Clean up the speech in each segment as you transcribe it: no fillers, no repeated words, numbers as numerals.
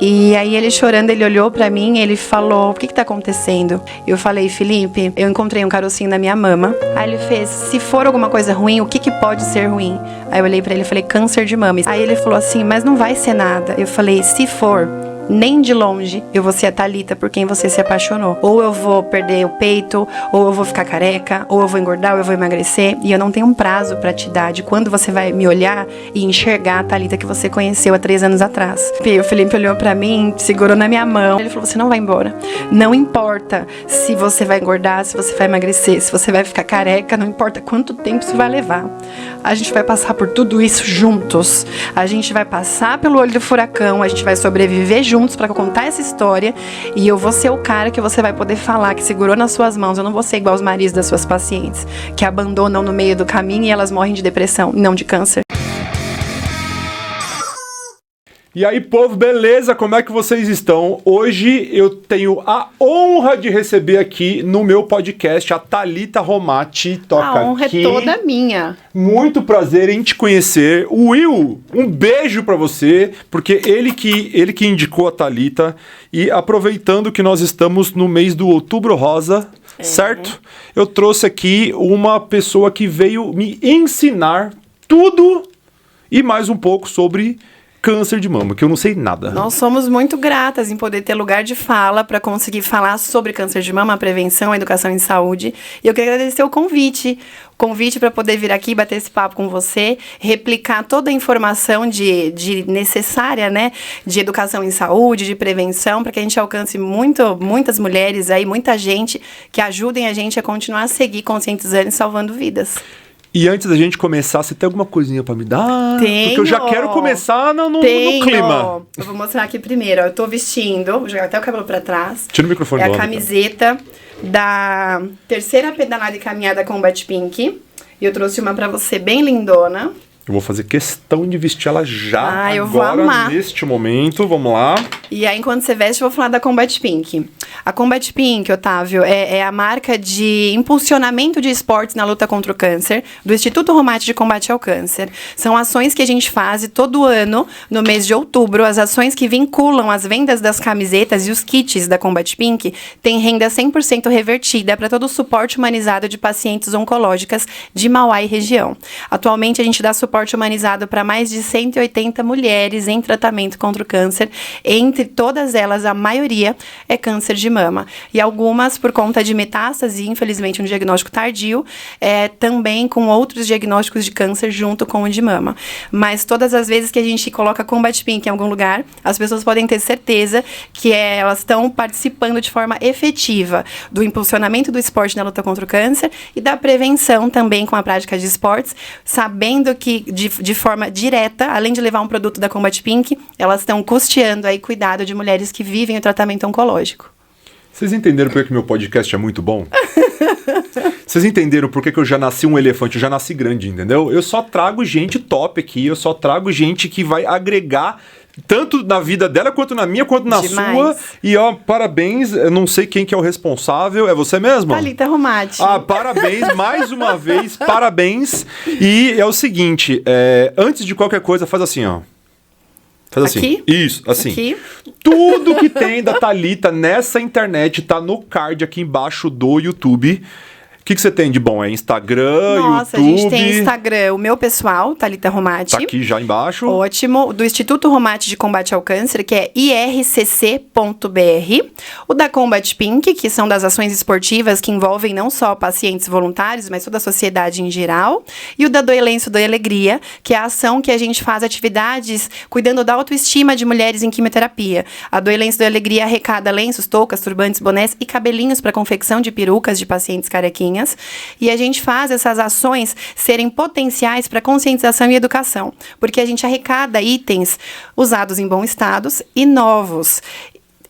E aí ele chorando, ele olhou pra mim, ele falou, o que tá acontecendo? Eu falei, Felipe, eu encontrei um carocinho na minha mama. Aí ele fez, se for alguma coisa ruim, o que pode ser ruim? Aí eu olhei pra ele e falei, câncer de mama. Aí ele falou assim, mas não vai ser nada. Eu falei, se for, nem de longe eu vou ser a Thalita por quem você se apaixonou. Ou eu vou perder o peito, ou eu vou ficar careca, ou eu vou engordar, ou eu vou emagrecer. E eu não tenho um prazo pra te dar de quando você vai me olhar e enxergar a Thalita que você conheceu há 3 anos atrás. E o Felipe olhou pra mim, segurou na minha mão. Ele falou, você não vai embora. Não importa se você vai engordar, se você vai emagrecer, se você vai ficar careca, não importa quanto tempo isso vai levar. A gente vai passar por tudo isso juntos. A gente vai passar pelo olho do furacão, a gente vai sobreviver juntos pra contar essa história. E eu vou ser o cara que você vai poder falar, que segurou nas suas mãos. Eu não vou ser igual os maridos das suas pacientes, que abandonam no meio do caminho e elas morrem de depressão, não de câncer. E aí, povo, beleza? Como é que vocês estão? Hoje eu tenho a honra de receber aqui no meu podcast a Thalita Romati. Toca A honra aqui. é toda minha. Muito prazer em te conhecer. Will, um beijo pra você, porque ele que indicou a Thalita. E aproveitando que nós estamos no mês do Outubro Rosa, certo? Eu trouxe aqui uma pessoa que veio me ensinar tudo e mais um pouco sobre câncer de mama, que eu não sei nada. Nós somos muito gratas em poder ter lugar de fala para conseguir falar sobre câncer de mama, prevenção, educação em saúde. E eu queria agradecer o convite para poder vir aqui bater esse papo com você, replicar toda a informação de necessária, né, de educação em saúde, de prevenção, para que a gente alcance muitas mulheres aí, muita gente, que ajudem a gente a continuar a seguir conscientizando e salvando vidas. E antes da gente começar, você tem alguma coisinha pra me dar? Tenho. Porque eu já quero começar no clima. Eu vou mostrar aqui primeiro. Eu tô vestindo, vou jogar até o cabelo pra trás. Tira o microfone É do a lado, camiseta da terceira pedalada e caminhada Combat Pink. E eu trouxe uma pra você bem lindona. Eu vou fazer questão de vestir ela já eu vou amar. Neste momento. Vamos lá. E aí, enquanto você veste, eu vou falar da Combat Pink. A Combat Pink, Otávio, é a marca de impulsionamento de esportes na luta contra o câncer do Instituto Romati de Combate ao Câncer. São ações que a gente faz todo ano, no mês de outubro. As ações que vinculam as vendas das camisetas e os kits da Combat Pink têm renda 100% revertida para todo o suporte humanizado de pacientes oncológicas de Mauá e região. Atualmente, a gente dá suporte humanizado para mais de 180 mulheres em tratamento contra o câncer. Entre todas elas, a maioria é câncer de mama. E algumas por conta de metástase, infelizmente um diagnóstico tardio, também com outros diagnósticos de câncer junto com o de mama. Mas todas as vezes que a gente coloca Combat Pink em algum lugar, as pessoas podem ter certeza que elas estão participando de forma efetiva do impulsionamento do esporte na luta contra o câncer e da prevenção também com a prática de esportes, sabendo que de forma direta, além de levar um produto da Combat Pink, elas estão custeando aí cuidado de mulheres que vivem o tratamento oncológico. Vocês entenderam por que meu podcast é muito bom? Vocês entenderam por que eu já nasci um elefante? Eu já nasci grande, entendeu? Eu só trago gente top aqui, eu só trago gente que vai agregar tanto na vida dela, quanto na minha, quanto na sua. E ó, parabéns, eu não sei quem que é o responsável, é você mesmo? Thalita Romati. Parabéns, mais uma vez, parabéns. E é o seguinte, antes de qualquer coisa, faz assim, ó. Faz assim. Aqui? Isso, assim. Aqui? Tudo que tem da Thalita nessa internet tá no card aqui embaixo do YouTube. O que você tem de bom? É Instagram, Nossa, YouTube? A gente tem Instagram, o meu pessoal, Thalita Romati. Tá aqui já embaixo. Ótimo. Do Instituto Romati de Combate ao Câncer, que é ircc.br. O da Combat Pink, que são das ações esportivas que envolvem não só pacientes voluntários, mas toda a sociedade em geral. E o da Doe Lenço, Doe Alegria, que é a ação que a gente faz atividades cuidando da autoestima de mulheres em quimioterapia. A Doe Lenço, Doe Alegria arrecada lenços, toucas, turbantes, bonés e cabelinhos para confecção de perucas de pacientes carequinhas. E a gente faz essas ações serem potenciais para conscientização e educação, porque a gente arrecada itens usados em bom estado e novos.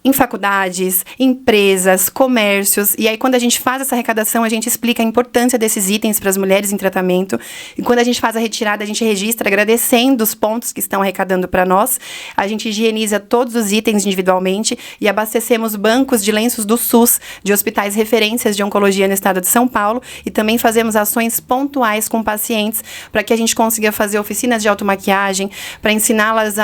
em faculdades, empresas, comércios. E aí, quando a gente faz essa arrecadação, a gente explica a importância desses itens para as mulheres em tratamento. E quando a gente faz a retirada, a gente registra agradecendo os pontos que estão arrecadando para nós. A gente higieniza todos os itens individualmente e abastecemos bancos de lenços do SUS, de hospitais referências de oncologia no estado de São Paulo. E também fazemos ações pontuais com pacientes para que a gente consiga fazer oficinas de automaquiagem, para ensiná-las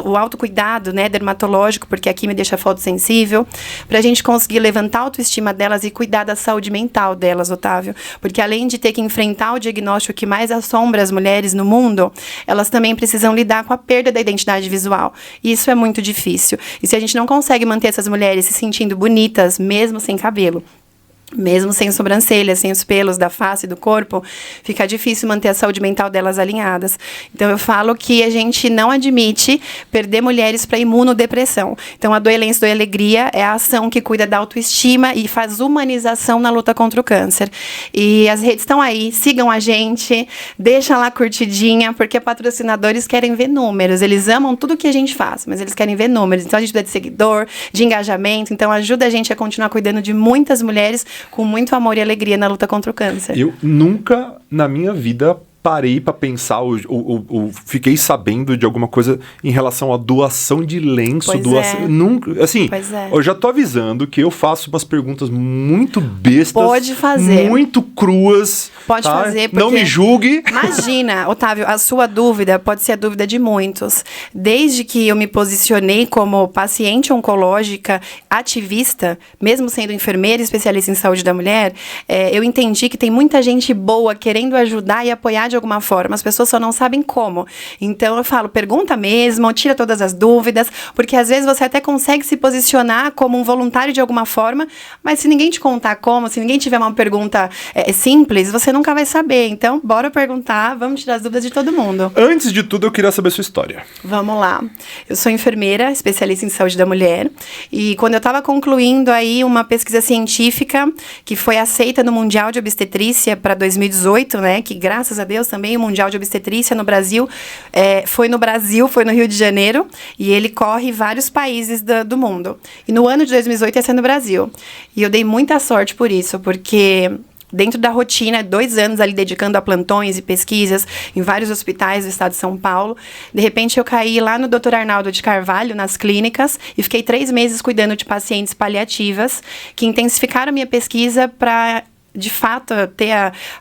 o autocuidado, né, dermatológico, porque aqui me deixa fotossensível, para a gente conseguir levantar a autoestima delas e cuidar da saúde mental delas, Otávio. Porque além de ter que enfrentar o diagnóstico que mais assombra as mulheres no mundo, elas também precisam lidar com a perda da identidade visual. E isso é muito difícil. E se a gente não consegue manter essas mulheres se sentindo bonitas, mesmo sem cabelo, mesmo sem sobrancelhas, sem os pelos da face e do corpo, fica difícil manter a saúde mental delas alinhadas. Então, eu falo que a gente não admite perder mulheres para imunodepressão. Então, a Doe Lenço, Doe Alegria é a ação que cuida da autoestima e faz humanização na luta contra o câncer. E as redes estão aí, sigam a gente, deixa lá curtidinha, porque patrocinadores querem ver números. Eles amam tudo que a gente faz, mas eles querem ver números. Então, a gente precisa de seguidor, de engajamento. Então, ajuda a gente a continuar cuidando de muitas mulheres com muito amor e alegria na luta contra o câncer. Eu nunca na minha vida parei para pensar ou fiquei sabendo de alguma coisa em relação à doação de lenço. Nunca, assim, eu já tô avisando que eu faço umas perguntas muito bestas. Pode fazer. Muito cruas. Pode fazer, porque... Não me julgue. Imagina, Otávio, a sua dúvida pode ser a dúvida de muitos. Desde que eu me posicionei como paciente oncológica ativista, mesmo sendo enfermeira e especialista em saúde da mulher, eu entendi que tem muita gente boa querendo ajudar e apoiar de alguma forma, as pessoas só não sabem como. Então eu falo, pergunta mesmo, tira todas as dúvidas, porque às vezes você até consegue se posicionar como um voluntário de alguma forma, mas se ninguém te contar como, se ninguém tiver uma pergunta simples, você nunca vai saber. Então, bora perguntar, vamos tirar as dúvidas de todo mundo. Antes de tudo, eu queria saber a sua história. Vamos lá. Eu sou enfermeira, especialista em saúde da mulher, e quando eu estava concluindo aí uma pesquisa científica que foi aceita no Mundial de Obstetrícia para 2018, né, que graças a Deus também o Mundial de Obstetrícia no Brasil, foi no Rio de Janeiro, e ele corre vários países do mundo. E no ano de 2018 ia ser no Brasil. E eu dei muita sorte por isso, porque dentro da rotina, 2 anos ali dedicando a plantões e pesquisas em vários hospitais do estado de São Paulo, de repente eu caí lá no Dr. Arnaldo de Carvalho, nas clínicas, e fiquei 3 meses cuidando de pacientes paliativas, que intensificaram a minha pesquisa para, de fato, ter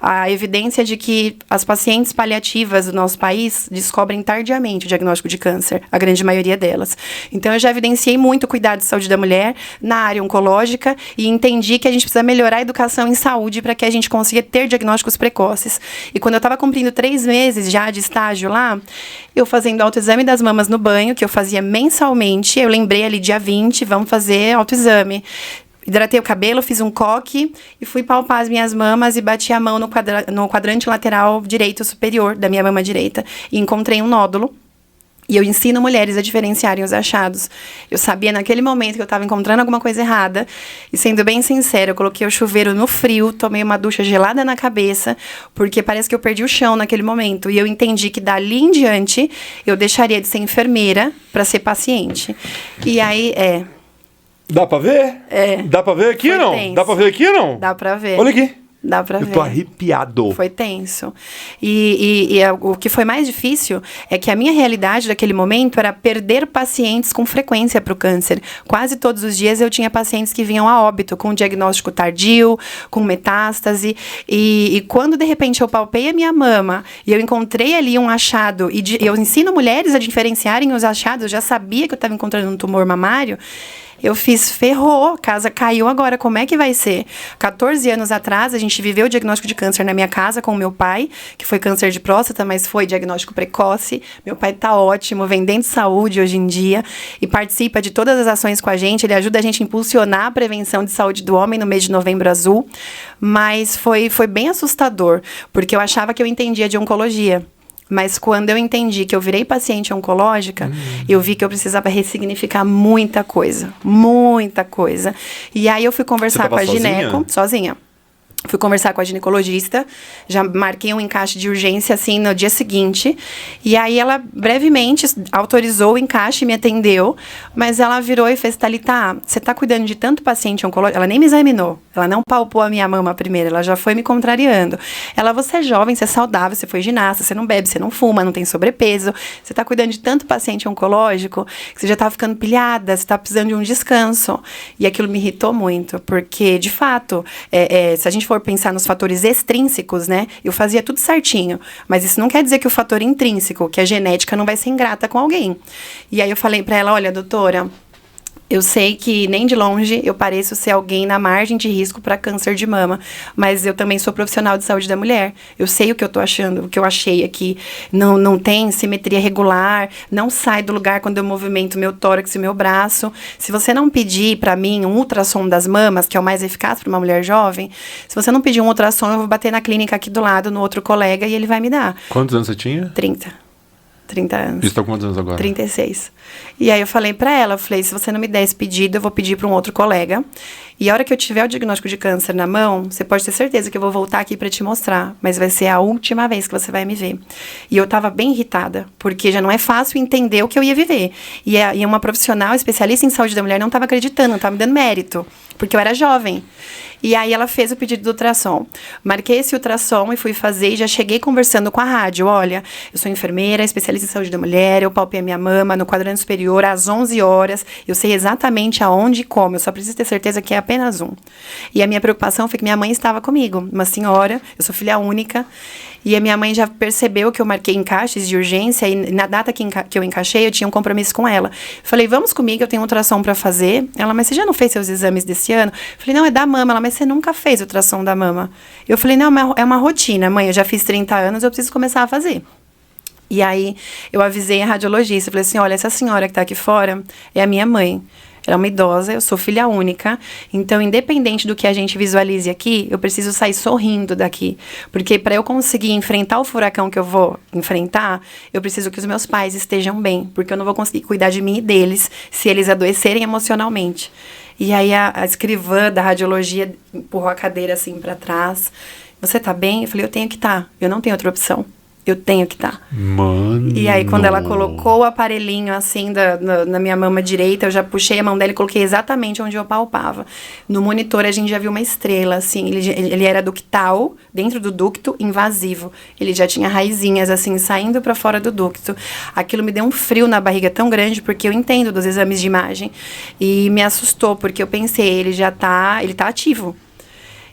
a evidência de que as pacientes paliativas do nosso país descobrem tardiamente o diagnóstico de câncer, a grande maioria delas. Então, eu já evidenciei muito o cuidado de saúde da mulher na área oncológica e entendi que a gente precisa melhorar a educação em saúde para que a gente consiga ter diagnósticos precoces. E quando eu estava cumprindo 3 meses já de estágio lá, eu fazendo autoexame das mamas no banho, que eu fazia mensalmente, eu lembrei ali dia 20, vamos fazer autoexame. Hidratei o cabelo, fiz um coque e fui palpar as minhas mamas e bati a mão no quadrante lateral direito superior da minha mama direita. E encontrei um nódulo. E eu ensino mulheres a diferenciarem os achados. Eu sabia naquele momento que eu estava encontrando alguma coisa errada. E sendo bem sincera, eu coloquei o chuveiro no frio, tomei uma ducha gelada na cabeça, porque parece que eu perdi o chão naquele momento. E eu entendi que dali em diante, eu deixaria de ser enfermeira para ser paciente. E aí, Dá pra ver? Dá pra ver aqui ou não? Tenso. Dá pra ver aqui ou não? Dá pra ver. Olha aqui. Dá pra ver. Eu tô arrepiado. Foi tenso. E o que foi mais difícil é que a minha realidade daquele momento era perder pacientes com frequência para o câncer. Quase todos os dias eu tinha pacientes que vinham a óbito com diagnóstico tardio, com metástase. E quando de repente eu palpei a minha mama e eu encontrei ali um achado, e eu ensino mulheres a diferenciarem os achados, eu já sabia que eu estava encontrando um tumor mamário. Eu fiz, ferrou, a casa caiu agora, como é que vai ser? 14 anos atrás, a gente viveu o diagnóstico de câncer na minha casa com o meu pai, que foi câncer de próstata, mas foi diagnóstico precoce. Meu pai tá ótimo, vem dentro de saúde hoje em dia e participa de todas as ações com a gente. Ele ajuda a gente a impulsionar a prevenção de saúde do homem no mês de Novembro Azul. Mas foi bem assustador, porque eu achava que eu entendia de oncologia. Mas quando eu entendi que eu virei paciente oncológica, eu vi que eu precisava ressignificar muita coisa. Muita coisa. E aí eu fui conversar com a gineco, sozinha. Fui conversar com a ginecologista, já marquei um encaixe de urgência, assim, no dia seguinte. E aí, ela brevemente autorizou o encaixe e me atendeu. Mas ela virou e fez, Thalita, você tá cuidando de tanto paciente oncológico? Ela nem me examinou. Ela não palpou a minha mama primeiro, ela já foi me contrariando. Ela, você é jovem, você é saudável, você foi ginasta, você não bebe, você não fuma, não tem sobrepeso. Você tá cuidando de tanto paciente oncológico que você já tá ficando pilhada, você tá precisando de um descanso. E aquilo me irritou muito, porque, de fato, se a gente for pensar nos fatores extrínsecos, né? Eu fazia tudo certinho. Mas isso não quer dizer que o fator intrínseco, que a genética, não vai ser ingrata com alguém. E aí eu falei pra ela, olha, doutora, eu sei que nem de longe eu pareço ser alguém na margem de risco para câncer de mama, mas eu também sou profissional de saúde da mulher. Eu sei o que eu tô achando, o que eu achei aqui. Não tem simetria regular, não sai do lugar quando eu movimento meu tórax e meu braço. Se você não pedir para mim um ultrassom das mamas, que é o mais eficaz para uma mulher jovem, se você não pedir um ultrassom, eu vou bater na clínica aqui do lado, no outro colega, e ele vai me dar. Quantos anos você tinha? 30 anos. Isso tá com quantos anos agora? 36. E aí eu falei pra ela, eu falei, se você não me der esse pedido, eu vou pedir pra um outro colega. E a hora que eu tiver o diagnóstico de câncer na mão, você pode ter certeza que eu vou voltar aqui pra te mostrar. Mas vai ser a última vez que você vai me ver. E eu tava bem irritada, porque já não é fácil entender o que eu ia viver. E uma profissional especialista em saúde da mulher não tava acreditando, não tava me dando mérito. Porque eu era jovem. E aí ela fez o pedido do ultrassom. Marquei esse ultrassom e fui fazer, e já cheguei conversando com a rádio. Olha, eu sou enfermeira, especialista em saúde da mulher, eu palpei a minha mama no quadrante superior às 11 horas. Eu sei exatamente aonde e como, eu só preciso ter certeza que é apenas um. E a minha preocupação foi que minha mãe estava comigo, uma senhora, eu sou filha única. E a minha mãe já percebeu que eu marquei encaixes de urgência e na data que eu encaixei, eu tinha um compromisso com ela. Falei, vamos comigo, eu tenho um ultrassom pra fazer. Ela, mas você já não fez seus exames desse ano? Falei, não, é da mama. Ela, mas você nunca fez ultrassom da mama. Eu falei, não, é uma rotina, mãe, eu já fiz 30 anos, eu preciso começar a fazer. E aí, eu avisei a radiologista, falei assim, olha, essa senhora que tá aqui fora é a minha mãe. Ela é uma idosa, eu sou filha única, então, independente do que a gente visualize aqui, eu preciso sair sorrindo daqui. Porque para eu conseguir enfrentar o furacão que eu vou enfrentar, eu preciso que os meus pais estejam bem, porque eu não vou conseguir cuidar de mim e deles se eles adoecerem emocionalmente. E aí, a escrivã da radiologia empurrou a cadeira assim para trás. Você tá bem? Eu falei, eu tenho que estar, eu não tenho outra opção. Eu tenho que estar. Mano. E aí, quando ela colocou o aparelhinho, assim, na minha mama direita, eu já puxei a mão dela e coloquei exatamente onde eu palpava. No monitor, a gente já viu uma estrela, assim. Ele era ductal, dentro do ducto, invasivo. Ele já tinha raizinhas, assim, saindo para fora do ducto. Aquilo me deu um frio na barriga tão grande, porque eu entendo dos exames de imagem. E me assustou, porque eu pensei, ele tá ativo.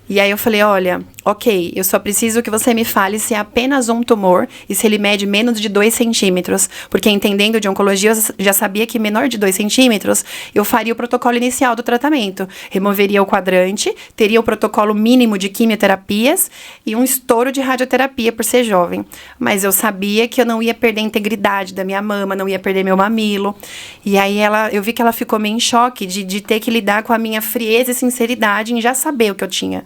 E aí eu falei, olha, ok, eu só preciso que você me fale se é apenas um tumor e se ele mede menos de 2 centímetros. Porque entendendo de oncologia, eu já sabia que menor de 2 centímetros, eu faria o protocolo inicial do tratamento. Removeria o quadrante, teria o protocolo mínimo de quimioterapias e um estouro de radioterapia por ser jovem. Mas eu sabia que eu não ia perder a integridade da minha mama, não ia perder meu mamilo. E aí eu vi que ela ficou meio em choque de ter que lidar com a minha frieza e sinceridade em já saber o que eu tinha.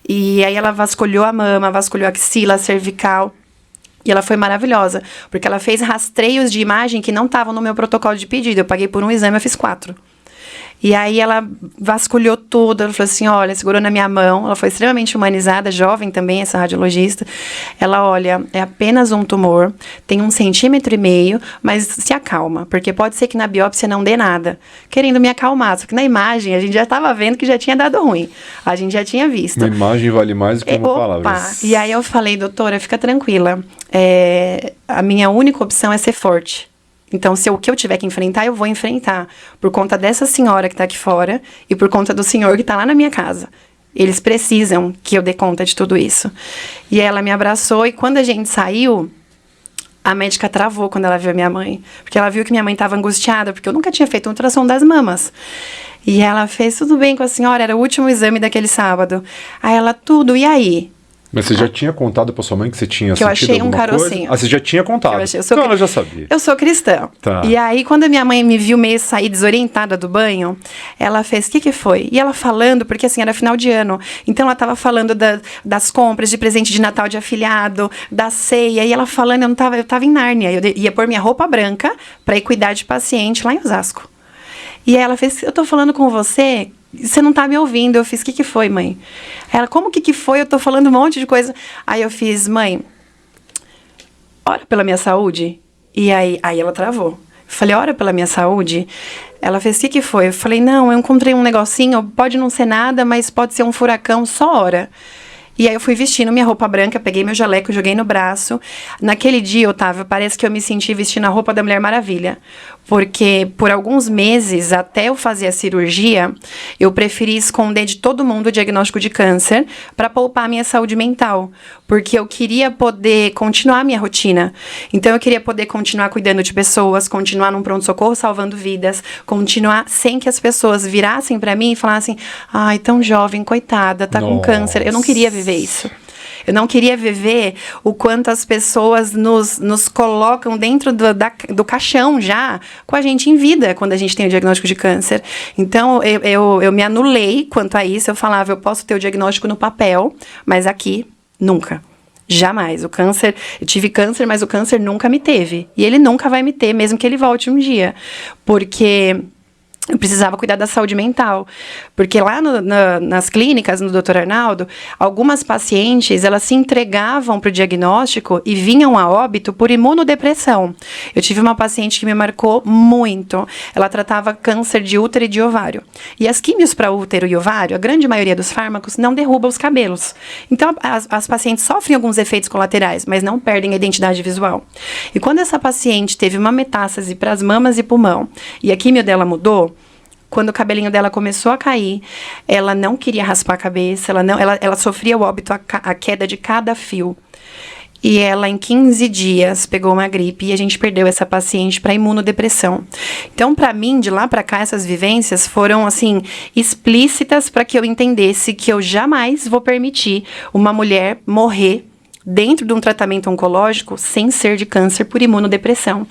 E aí ela vasculhou a mama, vasculhou a axila, a cervical. E ela foi maravilhosa, porque ela fez rastreios de imagem que não estavam no meu protocolo de pedido. Eu paguei por um exame, eu fiz 4. E aí ela vasculhou tudo, ela falou assim, olha, segurou na minha mão, ela foi extremamente humanizada, jovem também, essa radiologista. Ela, olha, é apenas um tumor, tem 1,5 centímetros, mas se acalma, porque pode ser que na biópsia não dê nada. Querendo me acalmar, só que na imagem a gente já estava vendo que já tinha dado ruim, a gente já tinha visto. Uma imagem vale mais do que uma palavra. E aí eu falei, doutora, fica tranquila, a minha única opção é ser forte. Então, o que eu tiver que enfrentar, eu vou enfrentar. Por conta dessa senhora que tá aqui fora e por conta do senhor que tá lá na minha casa. Eles precisam que eu dê conta de tudo isso. E ela me abraçou e quando a gente saiu, a médica travou quando ela viu a minha mãe. Porque ela viu que minha mãe estava angustiada, porque eu nunca tinha feito um ultrassom das mamas. E ela fez, tudo bem com a senhora, era o último exame daquele sábado. Aí ela, tudo, e aí? Mas você já tinha contado pra sua mãe que você tinha sentido achei um carocinho. Coisa? Ah, você já tinha contado. Então ela já sabia. Eu sou cristã. Tá. E aí, quando a minha mãe me viu meio sair desorientada do banho, ela fez, o que foi? E ela falando, porque assim, era final de ano. Então ela tava falando das compras de presente de Natal de afilhado, da ceia. E ela falando, eu tava em Nárnia. Eu ia pôr minha roupa branca pra ir cuidar de paciente lá em Osasco. E aí ela fez, eu tô falando com você você não tá me ouvindo. Eu fiz, o que foi, mãe? Ela, como que foi? Eu tô falando um monte de coisa. Aí eu fiz, mãe, ora pela minha saúde. E aí ela travou. Eu falei, ora pela minha saúde. Ela fez, o que foi? Eu falei, não, eu encontrei um negocinho, pode não ser nada, mas pode ser um furacão, só ora. E aí eu fui vestindo minha roupa branca, peguei meu jaleco, joguei no braço. Naquele dia, Otávio, parece que eu me senti vestindo a roupa da Mulher Maravilha. Porque por alguns meses, até eu fazer a cirurgia, eu preferi esconder de todo mundo o diagnóstico de câncer para poupar a minha saúde mental. Porque eu queria poder continuar a minha rotina. Então eu queria poder continuar cuidando de pessoas, continuar num pronto-socorro salvando vidas, continuar sem que as pessoas virassem para mim e falassem, ai, tão jovem, coitada, tá com câncer. Eu não queria viver isso. Eu não queria viver o quanto as pessoas nos colocam dentro do caixão já, com a gente em vida, quando a gente tem o diagnóstico de câncer. Então, eu me anulei quanto a isso. Eu falava, eu posso ter o diagnóstico no papel, mas aqui, nunca. Jamais. O câncer, eu tive câncer, mas o câncer nunca me teve. E ele nunca vai me ter, mesmo que ele volte um dia. Porque eu precisava cuidar da saúde mental, porque lá nas clínicas, no Dr. Arnaldo, algumas pacientes, elas se entregavam para o diagnóstico e vinham a óbito por imunodepressão. Eu tive uma paciente que me marcou muito, ela tratava câncer de útero e de ovário. E as químios para útero e ovário, a grande maioria dos fármacos não derruba os cabelos. Então, as pacientes sofrem alguns efeitos colaterais, mas não perdem a identidade visual. E quando essa paciente teve uma metástase para as mamas e pulmão, e a químio dela mudou, quando o cabelinho dela começou a cair, ela não queria raspar a cabeça, ela sofria o óbito, a queda de cada fio. E ela, em 15 dias, pegou uma gripe e a gente perdeu essa paciente para imunodepressão. Então, para mim, de lá para cá, essas vivências foram, assim, explícitas para que eu entendesse que eu jamais vou permitir uma mulher morrer dentro de um tratamento oncológico sem ser de câncer por imunodepressão.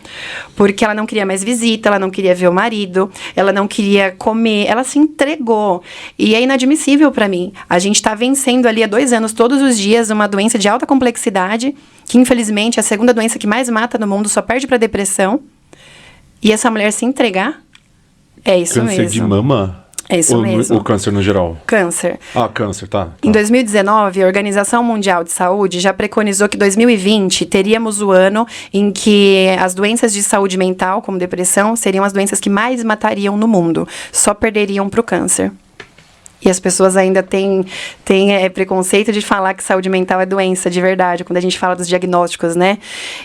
Porque ela não queria mais visita, ela não queria ver o marido, ela não queria comer, ela se entregou. E é inadmissível para mim. A gente está vencendo ali há 2 anos, todos os dias, uma doença de alta complexidade, que infelizmente é a segunda doença que mais mata no mundo, só perde para depressão. E essa mulher se entregar, é isso mesmo. Câncer de mama? É isso mesmo. O câncer no geral? Câncer. Ah, câncer, tá. Em 2019, a Organização Mundial de Saúde já preconizou que 2020 teríamos o ano em que as doenças de saúde mental, como depressão, seriam as doenças que mais matariam no mundo. Só perderiam para o câncer. E as pessoas ainda têm preconceito de falar que saúde mental é doença de verdade, quando a gente fala dos diagnósticos, né?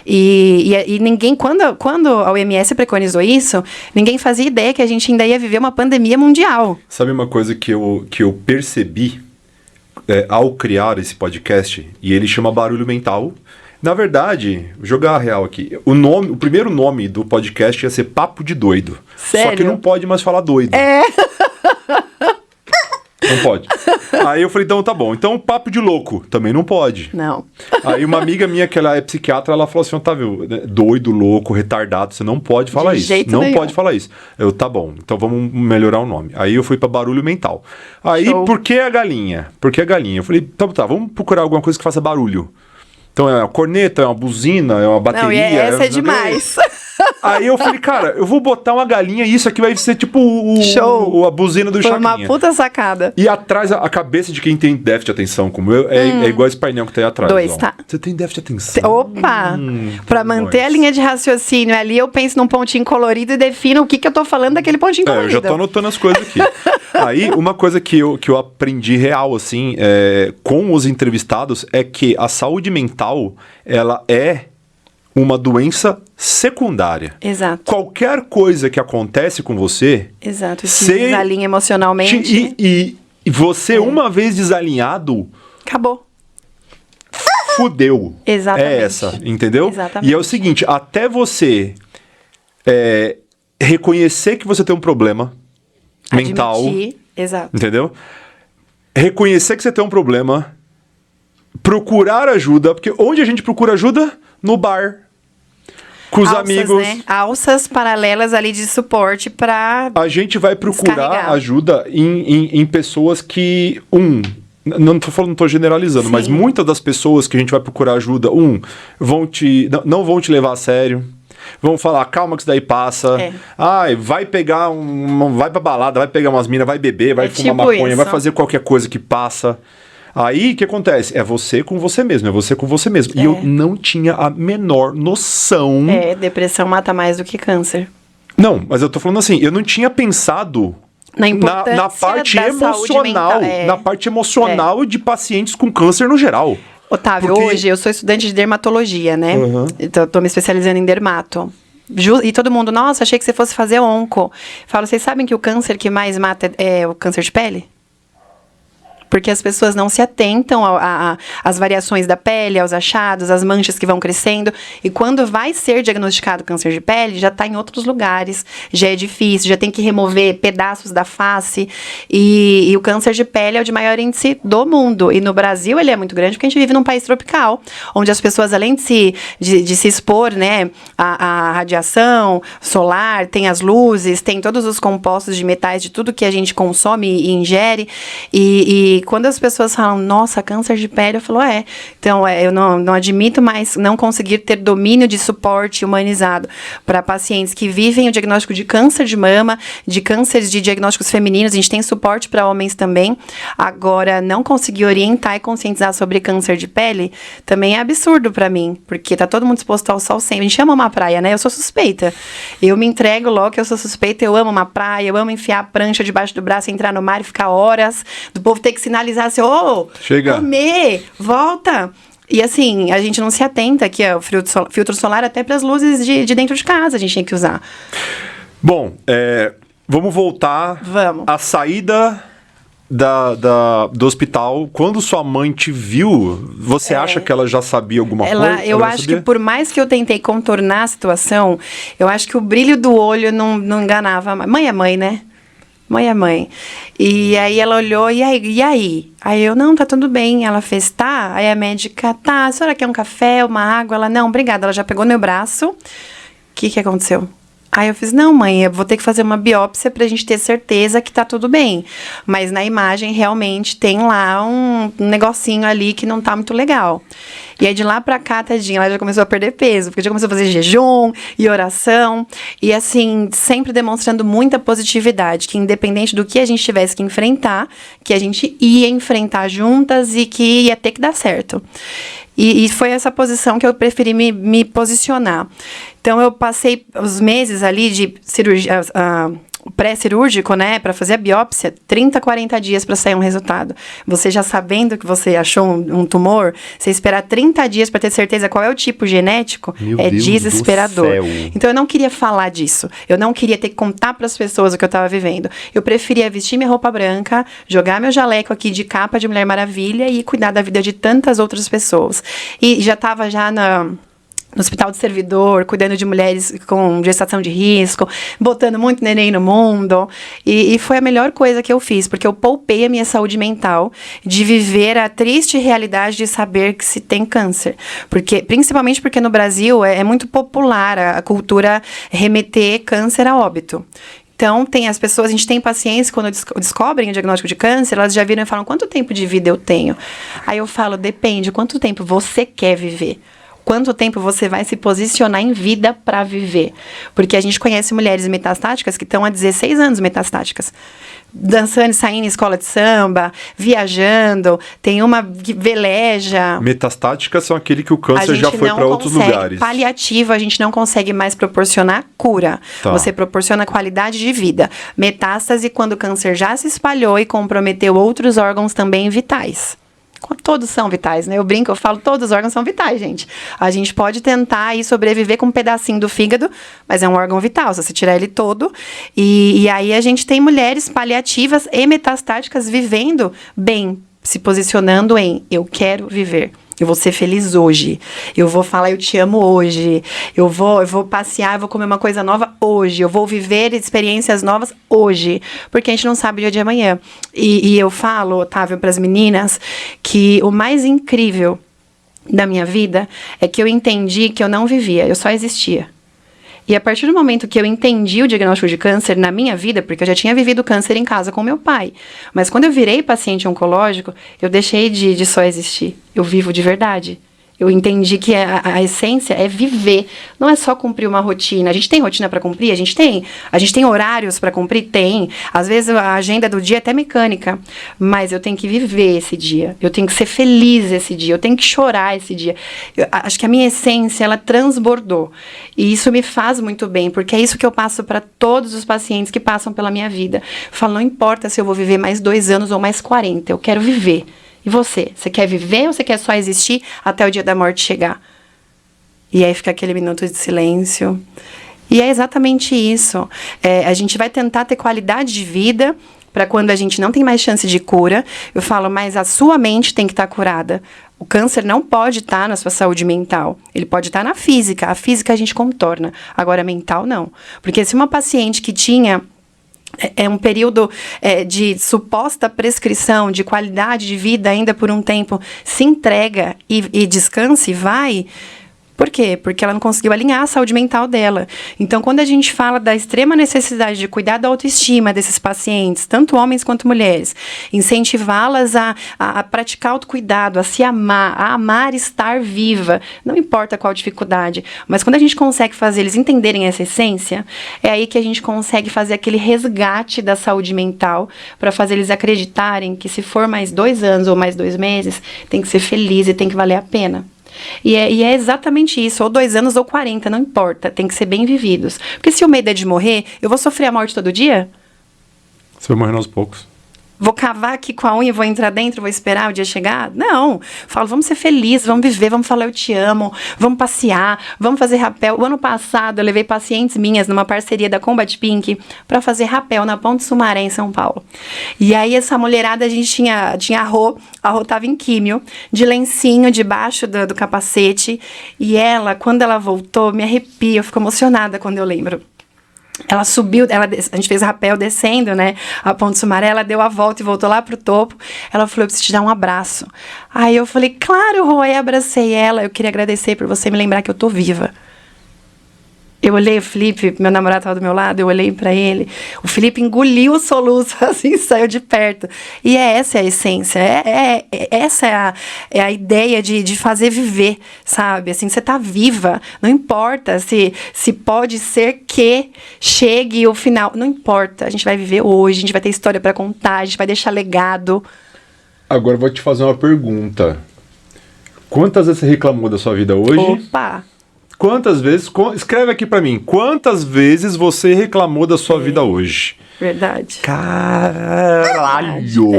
E ninguém, quando a OMS preconizou isso, ninguém fazia ideia que a gente ainda ia viver uma pandemia mundial. Sabe uma coisa que eu percebi ao criar esse podcast? E ele chama Barulho Mental. Na verdade, vou jogar a real aqui. O primeiro nome do podcast ia ser Papo de Doido. Sério? Só que não pode mais falar doido. É. Não pode. Aí eu falei, então tá bom. Então papo de louco também não pode. Não. Aí uma amiga minha, que ela é psiquiatra, ela falou assim, Otávio, doido, louco, retardado, você não pode falar isso. Não pode falar isso. Eu, tá bom, então vamos melhorar o nome. Aí eu fui pra Barulho Mental. Aí, Show. por que a galinha? Por que a galinha? Eu falei, tá, vamos procurar alguma coisa que faça barulho. Então é uma corneta, é uma buzina, é uma bateria. Não, e essa é demais. Aí eu falei, cara, eu vou botar uma galinha e isso aqui vai ser tipo a buzina do Chacrinha. Foi uma puta sacada. E atrás, a cabeça de quem tem déficit de atenção, como eu, é igual esse painel que tá aí atrás. 2, ó. tá. Você tem déficit de atenção? Opa! Pra manter a linha de raciocínio ali, eu penso num pontinho colorido e defino o que eu tô falando daquele pontinho colorido. Eu já tô anotando as coisas aqui. Aí, uma coisa que eu aprendi real, assim, com os entrevistados, é que a saúde mental, ela é uma doença secundária. Exato. Qualquer coisa que acontece com você... Exato. Te desalinha emocionalmente. E você, uma vez desalinhado... Acabou. Fudeu. Exatamente. É essa, entendeu? Exatamente. E é o seguinte, até você reconhecer que você tem um problema mental... Admitir. Exato. Entendeu? Reconhecer que você tem um problema... Procurar ajuda, porque onde a gente procura ajuda? No bar. Com os amigos. Né? Alças paralelas ali de suporte para... A gente vai procurar descarregar. Ajuda em pessoas que... Não tô generalizando, Sim. mas muitas das pessoas que a gente vai procurar ajuda, não vão te levar a sério. Vão falar, calma que isso daí passa. Ai, vai pegar vai pra balada, vai pegar umas minas, vai beber, vai fumar tipo maconha, isso. vai fazer qualquer coisa que passa. Aí, o que acontece? É você com você mesmo, é você com você mesmo. E eu não tinha a menor noção... Depressão mata mais do que câncer. Não, mas eu tô falando assim, eu não tinha pensado... Na parte emocional, na parte emocional de pacientes com câncer no geral. Otávio, hoje eu sou estudante de dermatologia, né? Então, eu tô me especializando em dermato. E todo mundo, nossa, achei que você fosse fazer onco. Falo, vocês sabem que o câncer que mais mata é o câncer de pele? Porque as pessoas não se atentam às variações da pele, aos achados, às manchas que vão crescendo. E quando vai ser diagnosticado câncer de pele, já está em outros lugares, já é difícil, já tem que remover pedaços da face. E o câncer de pele é o de maior índice do mundo. E no Brasil ele é muito grande porque a gente vive num país tropical, onde as pessoas, além de se expor, né, à radiação solar, tem as luzes, tem todos os compostos de metais, de tudo que a gente consome e ingere. E quando as pessoas falam, nossa, câncer de pele, eu falo, então eu não admito mais não conseguir ter domínio de suporte humanizado para pacientes que vivem o diagnóstico de câncer de mama, de cânceres de diagnósticos femininos, a gente tem suporte para homens também. Agora, não conseguir orientar e conscientizar sobre câncer de pele também é absurdo para mim, porque tá todo mundo exposto ao sol sempre. A gente ama uma praia, né? Eu sou suspeita. Eu me entrego logo que eu sou suspeita, eu amo uma praia, eu amo enfiar a prancha debaixo do braço, entrar no mar e ficar horas, do povo ter que sinalizar assim, chega, comer, volta. E assim, a gente não se atenta que o filtro solar até para as luzes de dentro de casa a gente tem que usar. Bom, vamos voltar à saída do hospital. Quando sua mãe te viu, você acha que ela já sabia alguma coisa? Eu acho que por mais que eu tentei contornar a situação, eu acho que o brilho do olho não enganava. Mãe é mãe, né? Mãe é mãe. E aí ela olhou, e aí? Aí eu, não, tá tudo bem. Ela fez, tá? Aí a médica, tá, a senhora quer um café, uma água? Ela, não, obrigada. Ela já pegou no meu braço. O que aconteceu? Aí eu fiz, não, mãe, eu vou ter que fazer uma biópsia pra gente ter certeza que tá tudo bem. Mas na imagem, realmente, tem lá um negocinho ali que não tá muito legal. E aí, de lá pra cá, tadinha, ela já começou a perder peso, porque já começou a fazer jejum e oração. E assim, sempre demonstrando muita positividade, que independente do que a gente tivesse que enfrentar, que a gente ia enfrentar juntas e que ia ter que dar certo. E foi essa posição que eu preferi me posicionar. Então, eu passei os meses ali de cirurgia, pré-cirúrgico, né, para fazer a biópsia, 30, 40 dias para sair um resultado. Você já sabendo que você achou um tumor, você esperar 30 dias para ter certeza qual é o tipo genético, é desesperador. Então, eu não queria falar disso. Eu não queria ter que contar para as pessoas o que eu estava vivendo. Eu preferia vestir minha roupa branca, jogar meu jaleco aqui de capa de Mulher Maravilha e cuidar da vida de tantas outras pessoas. E já estava no Hospital do Servidor, cuidando de mulheres com gestação de risco, botando muito neném no mundo. E foi a melhor coisa que eu fiz, porque eu poupei a minha saúde mental de viver a triste realidade de saber que se tem câncer. Principalmente porque no Brasil é muito popular a cultura remeter câncer a óbito. Então, as pessoas, a gente tem pacientes, quando descobrem o diagnóstico de câncer, elas já viram e falam, quanto tempo de vida eu tenho? Aí eu falo, depende, quanto tempo você quer viver? Quanto tempo você vai se posicionar em vida para viver? Porque a gente conhece mulheres metastáticas que estão há 16 anos metastáticas. Dançando, saindo em escola de samba, viajando, tem uma que veleja. Metastáticas são aquele que o câncer já foi para outros lugares. Paliativo, a gente não consegue mais proporcionar cura. Tá. Você proporciona qualidade de vida. Metástase, quando o câncer já se espalhou e comprometeu outros órgãos também vitais. Todos são vitais, né? Eu brinco, eu falo, todos os órgãos são vitais, gente. A gente pode tentar aí sobreviver com um pedacinho do fígado, mas é um órgão vital, se você tirar ele todo. E aí a gente tem mulheres paliativas e metastáticas vivendo bem, se posicionando em eu quero viver. Eu vou ser feliz hoje. Eu vou falar, eu te amo hoje. Eu vou passear, eu vou comer uma coisa nova hoje. Eu vou viver experiências novas hoje. Porque a gente não sabe o dia de amanhã. E eu falo, Otávio, para as meninas, que o mais incrível da minha vida é que eu entendi que eu não vivia, eu só existia. E a partir do momento que eu entendi o diagnóstico de câncer na minha vida, porque eu já tinha vivido câncer em casa com meu pai, mas quando eu virei paciente oncológico, eu deixei de só existir. Eu vivo de verdade. Eu entendi que a essência é viver, não é só cumprir uma rotina. A gente tem rotina para cumprir? A gente tem horários para cumprir? Tem. Às vezes a agenda do dia é até mecânica, mas eu tenho que viver esse dia. Eu tenho que ser feliz esse dia, eu tenho que chorar esse dia. Eu acho que a minha essência, ela transbordou. E isso me faz muito bem, porque é isso que eu passo para todos os pacientes que passam pela minha vida. Eu falo, não importa se eu vou viver mais 2 anos ou mais 40, eu quero viver. E você? Você quer viver ou você quer só existir até o dia da morte chegar? E aí fica aquele minuto de silêncio. E é exatamente isso. A gente vai tentar ter qualidade de vida para quando a gente não tem mais chance de cura. Eu falo, mas a sua mente tem que estar curada. O câncer não pode estar na sua saúde mental. Ele pode estar na física. A física a gente contorna. Agora, a mental, não. Porque se uma paciente que tinha... É um período de suposta prescrição, de qualidade de vida ainda por um tempo, se entrega e descansa e vai... Por quê? Porque ela não conseguiu alinhar a saúde mental dela. Então, quando a gente fala da extrema necessidade de cuidar da autoestima desses pacientes, tanto homens quanto mulheres, incentivá-las a praticar autocuidado, a se amar, a amar estar viva, não importa qual dificuldade, mas quando a gente consegue fazer eles entenderem essa essência, é aí que a gente consegue fazer aquele resgate da saúde mental para fazer eles acreditarem que se for mais 2 anos ou mais 2 meses, tem que ser feliz e tem que valer a pena. E é exatamente isso, ou 2 anos ou 40, não importa, tem que ser bem vividos. Porque se o medo é de morrer, eu vou sofrer a morte todo dia? Você vai morrendo aos poucos. Vou cavar aqui com a unha, vou entrar dentro, vou esperar o dia chegar? Não. Falo, vamos ser felizes, vamos viver, vamos falar eu te amo, vamos passear, vamos fazer rapel. O ano passado eu levei pacientes minhas numa parceria da Combat Pink para fazer rapel na Ponte Sumaré, em São Paulo. E aí essa mulherada, a gente tinha a Rô tava em químio, de lencinho debaixo do capacete, e ela, quando ela voltou, me arrepia, eu fico emocionada quando eu lembro. Ela subiu, a gente fez rapel descendo, né, a Ponte Sumaré, ela deu a volta e voltou lá pro topo. Ela falou, eu preciso te dar um abraço. Aí eu falei, claro, Rô, aí abracei ela, eu queria agradecer por você me lembrar que eu tô viva. Eu olhei o Felipe, meu namorado estava do meu lado, eu olhei para ele, o Felipe engoliu o soluço, assim, saiu de perto. E essa é a essência, essa é a ideia de fazer viver, sabe? Assim, você tá viva, não importa se pode ser que chegue o final, não importa, a gente vai viver hoje, a gente vai ter história para contar, a gente vai deixar legado. Agora eu vou te fazer uma pergunta. Quantas vezes você reclamou da sua vida hoje? Opa! Quantas vezes, escreve aqui pra mim, quantas vezes você reclamou da sua vida hoje? Verdade. Caralho!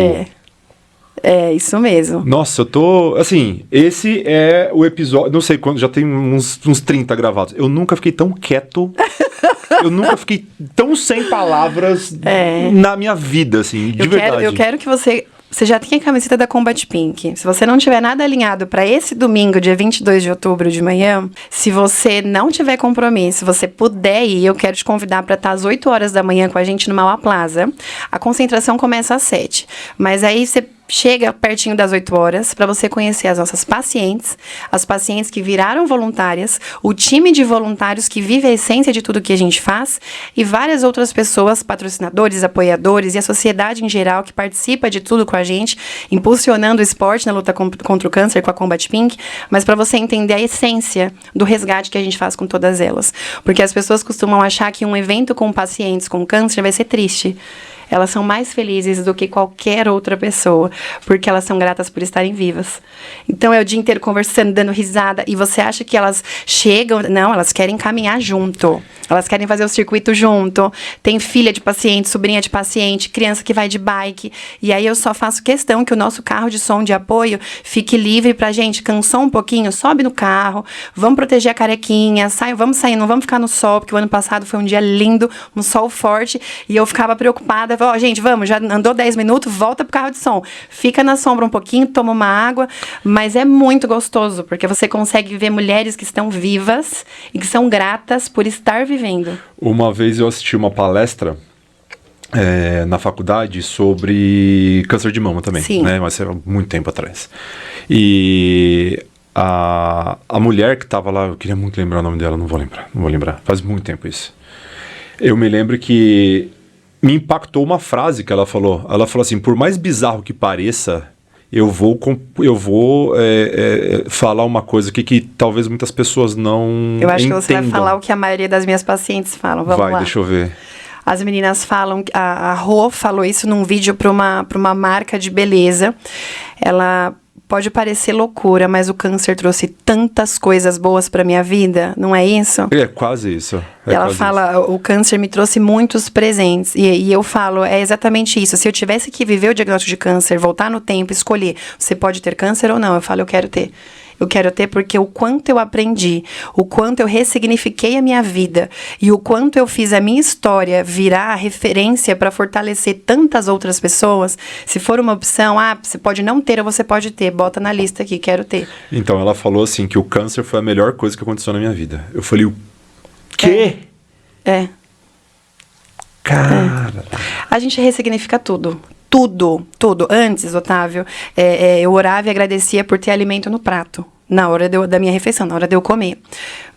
É isso mesmo. Nossa, eu tô, assim, esse é o episódio, não sei quando, já tem uns 30 gravados. Eu nunca fiquei tão quieto, eu nunca fiquei tão sem palavras na minha vida, assim, de verdade. Eu quero que você já tem a camiseta da Combat Pink. Se você não tiver nada alinhado para esse domingo, dia 22 de outubro de manhã, se você não tiver compromisso, se você puder ir, eu quero te convidar para estar às 8 horas da manhã com a gente no Mauá Plaza. A concentração começa às 7. Mas aí você chega pertinho das 8 horas para você conhecer as nossas pacientes, as pacientes que viraram voluntárias, o time de voluntários que vive a essência de tudo que a gente faz e várias outras pessoas, patrocinadores, apoiadores e a sociedade em geral que participa de tudo com a gente, impulsionando o esporte na luta contra o câncer com a Combat Pink, mas para você entender a essência do resgate que a gente faz com todas elas. Porque as pessoas costumam achar que um evento com pacientes com câncer vai ser triste. Elas são mais felizes do que qualquer outra pessoa, porque elas são gratas por estarem vivas. Então, é o dia inteiro conversando, dando risada, e você acha que elas chegam... Não, elas querem caminhar junto. Elas querem fazer o circuito junto. Tem filha de paciente, sobrinha de paciente, criança que vai de bike. E aí, eu só faço questão que o nosso carro de som de apoio fique livre pra gente. Cansou um pouquinho? Sobe no carro. Vamos proteger a carequinha. Vamos sair, não vamos ficar no sol, porque o ano passado foi um dia lindo, um sol forte, e eu ficava preocupada. Gente, vamos, já andou 10 minutos, volta pro carro de som. Fica na sombra um pouquinho, toma uma água, mas é muito gostoso, porque você consegue ver mulheres que estão vivas e que são gratas por estar vivendo. Uma vez eu assisti uma palestra na faculdade sobre câncer de mama também, Sim. Né? Mas era muito tempo atrás. E a mulher que estava lá, eu queria muito lembrar o nome dela, não vou lembrar. Faz muito tempo isso. Eu me lembro que me impactou uma frase que ela falou. Ela falou assim, por mais bizarro que pareça, eu vou falar uma coisa aqui que talvez muitas pessoas não Eu acho entendam. que você vai falar o que a maioria das minhas pacientes falam. Vamos lá. Deixa eu ver. As meninas falam, a Rô falou isso num vídeo para uma marca de beleza. Ela pode parecer loucura, mas o câncer trouxe tantas coisas boas para minha vida, não é isso? É quase isso. Ela fala, o câncer me trouxe muitos presentes. E eu falo, é exatamente isso. Se eu tivesse que viver o diagnóstico de câncer, voltar no tempo, escolher, você pode ter câncer ou não, eu falo, eu quero ter. Eu quero ter porque o quanto eu aprendi, o quanto eu ressignifiquei a minha vida e o quanto eu fiz a minha história virar referência para fortalecer tantas outras pessoas. Se for uma opção, você pode não ter ou você pode ter, bota na lista aqui, quero ter. Então, ela falou assim que o câncer foi a melhor coisa que aconteceu na minha vida. Eu falei, o quê? Cara... A gente ressignifica tudo. Tudo. Antes, Otávio, eu orava e agradecia por ter alimento no prato, na hora da minha refeição, na hora de eu comer.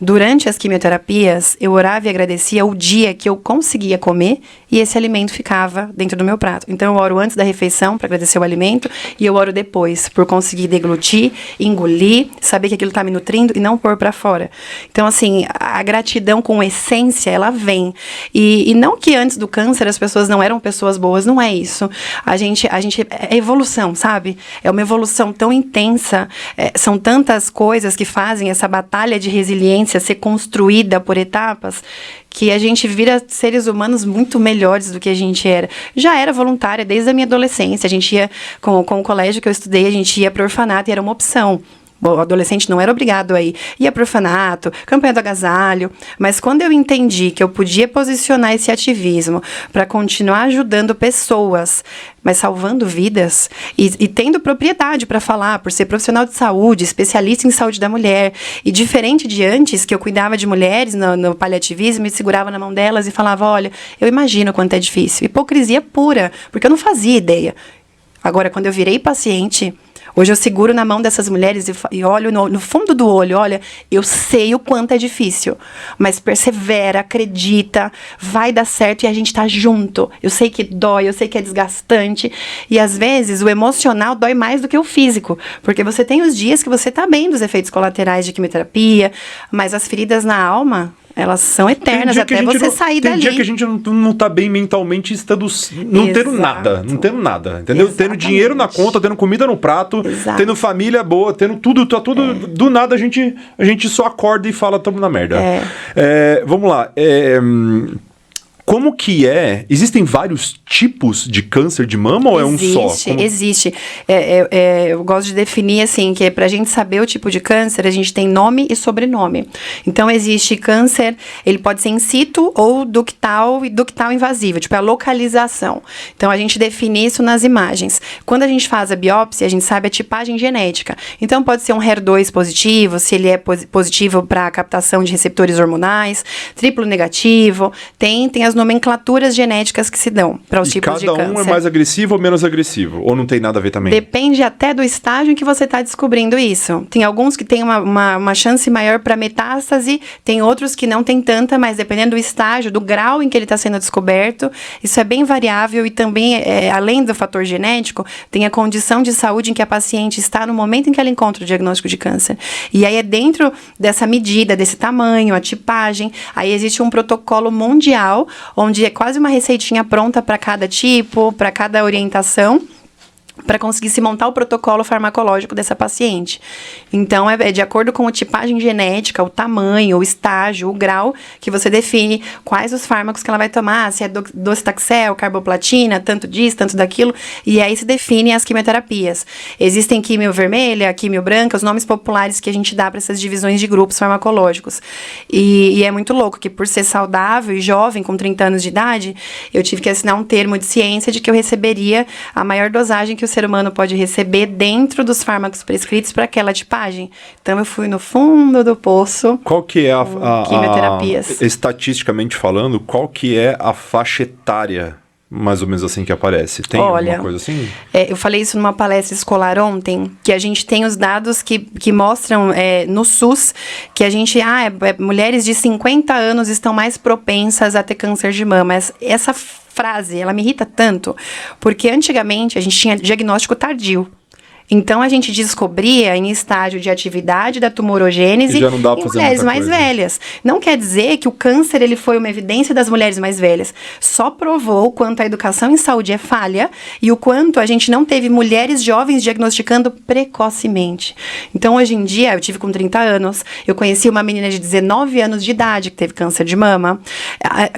Durante as quimioterapias, eu orava e agradecia o dia que eu conseguia comer e esse alimento ficava dentro do meu prato. Então, eu oro antes da refeição para agradecer o alimento e eu oro depois por conseguir deglutir, engolir, saber que aquilo está me nutrindo e não pôr para fora. Então, assim, a gratidão com essência, ela vem. E não que antes do câncer as pessoas não eram pessoas boas, não é isso. A gente é evolução, sabe? É uma evolução tão intensa, são tantas coisas que fazem essa batalha de resiliência ser construída por etapas, que a gente vira seres humanos muito melhores do que a gente era. Já era voluntária desde a minha adolescência, a gente ia, com o colégio que eu estudei, a gente ia para o orfanato e era uma opção. O adolescente não era obrigado a ir. Ia pro orfanato, campanha do agasalho. Mas quando eu entendi que eu podia posicionar esse ativismo para continuar ajudando pessoas, mas salvando vidas e tendo propriedade para falar, por ser profissional de saúde, especialista em saúde da mulher, e diferente de antes, que eu cuidava de mulheres no paliativismo e segurava na mão delas e falava, olha, eu imagino quanto é difícil. Hipocrisia pura, porque eu não fazia ideia. Agora, quando eu virei paciente... Hoje eu seguro na mão dessas mulheres e olho no fundo do olho, olha, eu sei o quanto é difícil, mas persevera, acredita, vai dar certo e a gente tá junto. Eu sei que dói, eu sei que é desgastante e às vezes o emocional dói mais do que o físico, porque você tem os dias que você tá bem dos efeitos colaterais de quimioterapia, mas as feridas na alma... Elas são eternas até você sair dali. Tem dia que a gente não tá bem mentalmente, estando não tendo nada, entendeu? Exatamente. Tendo dinheiro na conta, tendo comida no prato, tendo família boa, tendo tudo, do nada a gente só acorda e fala, tamo na merda. Vamos lá, como que é? Existem vários tipos de câncer de mama ou é um só? Existe. Eu gosto de definir assim, que pra gente saber o tipo de câncer, a gente tem nome e sobrenome. Então, existe câncer, ele pode ser in situ ou ductal e ductal invasivo, tipo, é a localização. Então, a gente define isso nas imagens. Quando a gente faz a biópsia, a gente sabe a tipagem genética. Então, pode ser um HER2 positivo, se ele é positivo para captação de receptores hormonais, triplo negativo, tem as nomenclaturas genéticas que se dão para os tipos de câncer. Cada um é mais agressivo ou menos agressivo? Ou não tem nada a ver também? Depende até do estágio em que você está descobrindo isso. Tem alguns que têm uma chance maior para metástase, tem outros que não tem tanta, mas dependendo do estágio, do grau em que ele está sendo descoberto, isso é bem variável e também, além do fator genético, tem a condição de saúde em que a paciente está no momento em que ela encontra o diagnóstico de câncer. E aí é dentro dessa medida, desse tamanho, a tipagem, aí existe um protocolo mundial onde é quase uma receitinha pronta para cada tipo, para cada orientação, para conseguir se montar o protocolo farmacológico dessa paciente. Então, é de acordo com a tipagem genética, o tamanho, o estágio, o grau, que você define quais os fármacos que ela vai tomar, se é docetaxel, carboplatina, tanto disso, tanto daquilo, e aí se define as quimioterapias. Existem quimio vermelha, quimio branca, os nomes populares que a gente dá para essas divisões de grupos farmacológicos. E é muito louco que, por ser saudável e jovem, com 30 anos de idade, eu tive que assinar um termo de ciência de que eu receberia a maior dosagem que o ser humano pode receber dentro dos fármacos prescritos para aquela tipagem. Então, eu fui no fundo do poço. Qual que é quimioterapias. Estatisticamente falando, qual que é a faixa etária, mais ou menos assim, que aparece? Tem alguma coisa assim? Eu falei isso numa palestra escolar ontem, que a gente tem os dados que mostram no SUS que a gente, mulheres de 50 anos estão mais propensas a ter câncer de mama. Essa frase, ela me irrita tanto, porque antigamente a gente tinha diagnóstico tardio. Então, a gente descobria em estágio de atividade da tumorogênese E já não dá pra em fazer mulheres muita mais coisa. velhas. Não quer dizer que o câncer ele foi uma evidência das mulheres mais velhas. Só provou o quanto a educação em saúde é falha e o quanto a gente não teve mulheres jovens diagnosticando precocemente. Então, hoje em dia, eu tive com 30 anos, eu conheci uma menina de 19 anos de idade que teve câncer de mama.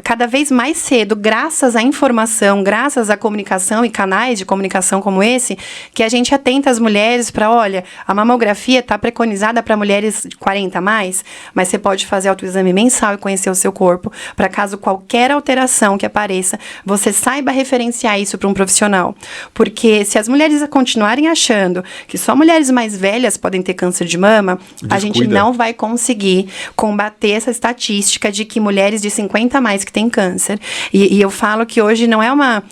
Cada vez mais cedo, graças à informação, graças à comunicação e canais de comunicação como esse, que a gente atenta as mulheres para, olha, a mamografia está preconizada para mulheres de 40 a mais, mas você pode fazer autoexame mensal e conhecer o seu corpo, para caso qualquer alteração que apareça, você saiba referenciar isso para um profissional. Porque se as mulheres continuarem achando que só mulheres mais velhas podem ter câncer de mama, a gente Descuida. não vai conseguir combater essa estatística de que mulheres de 50 a mais que têm câncer. E eu falo que hoje não é uma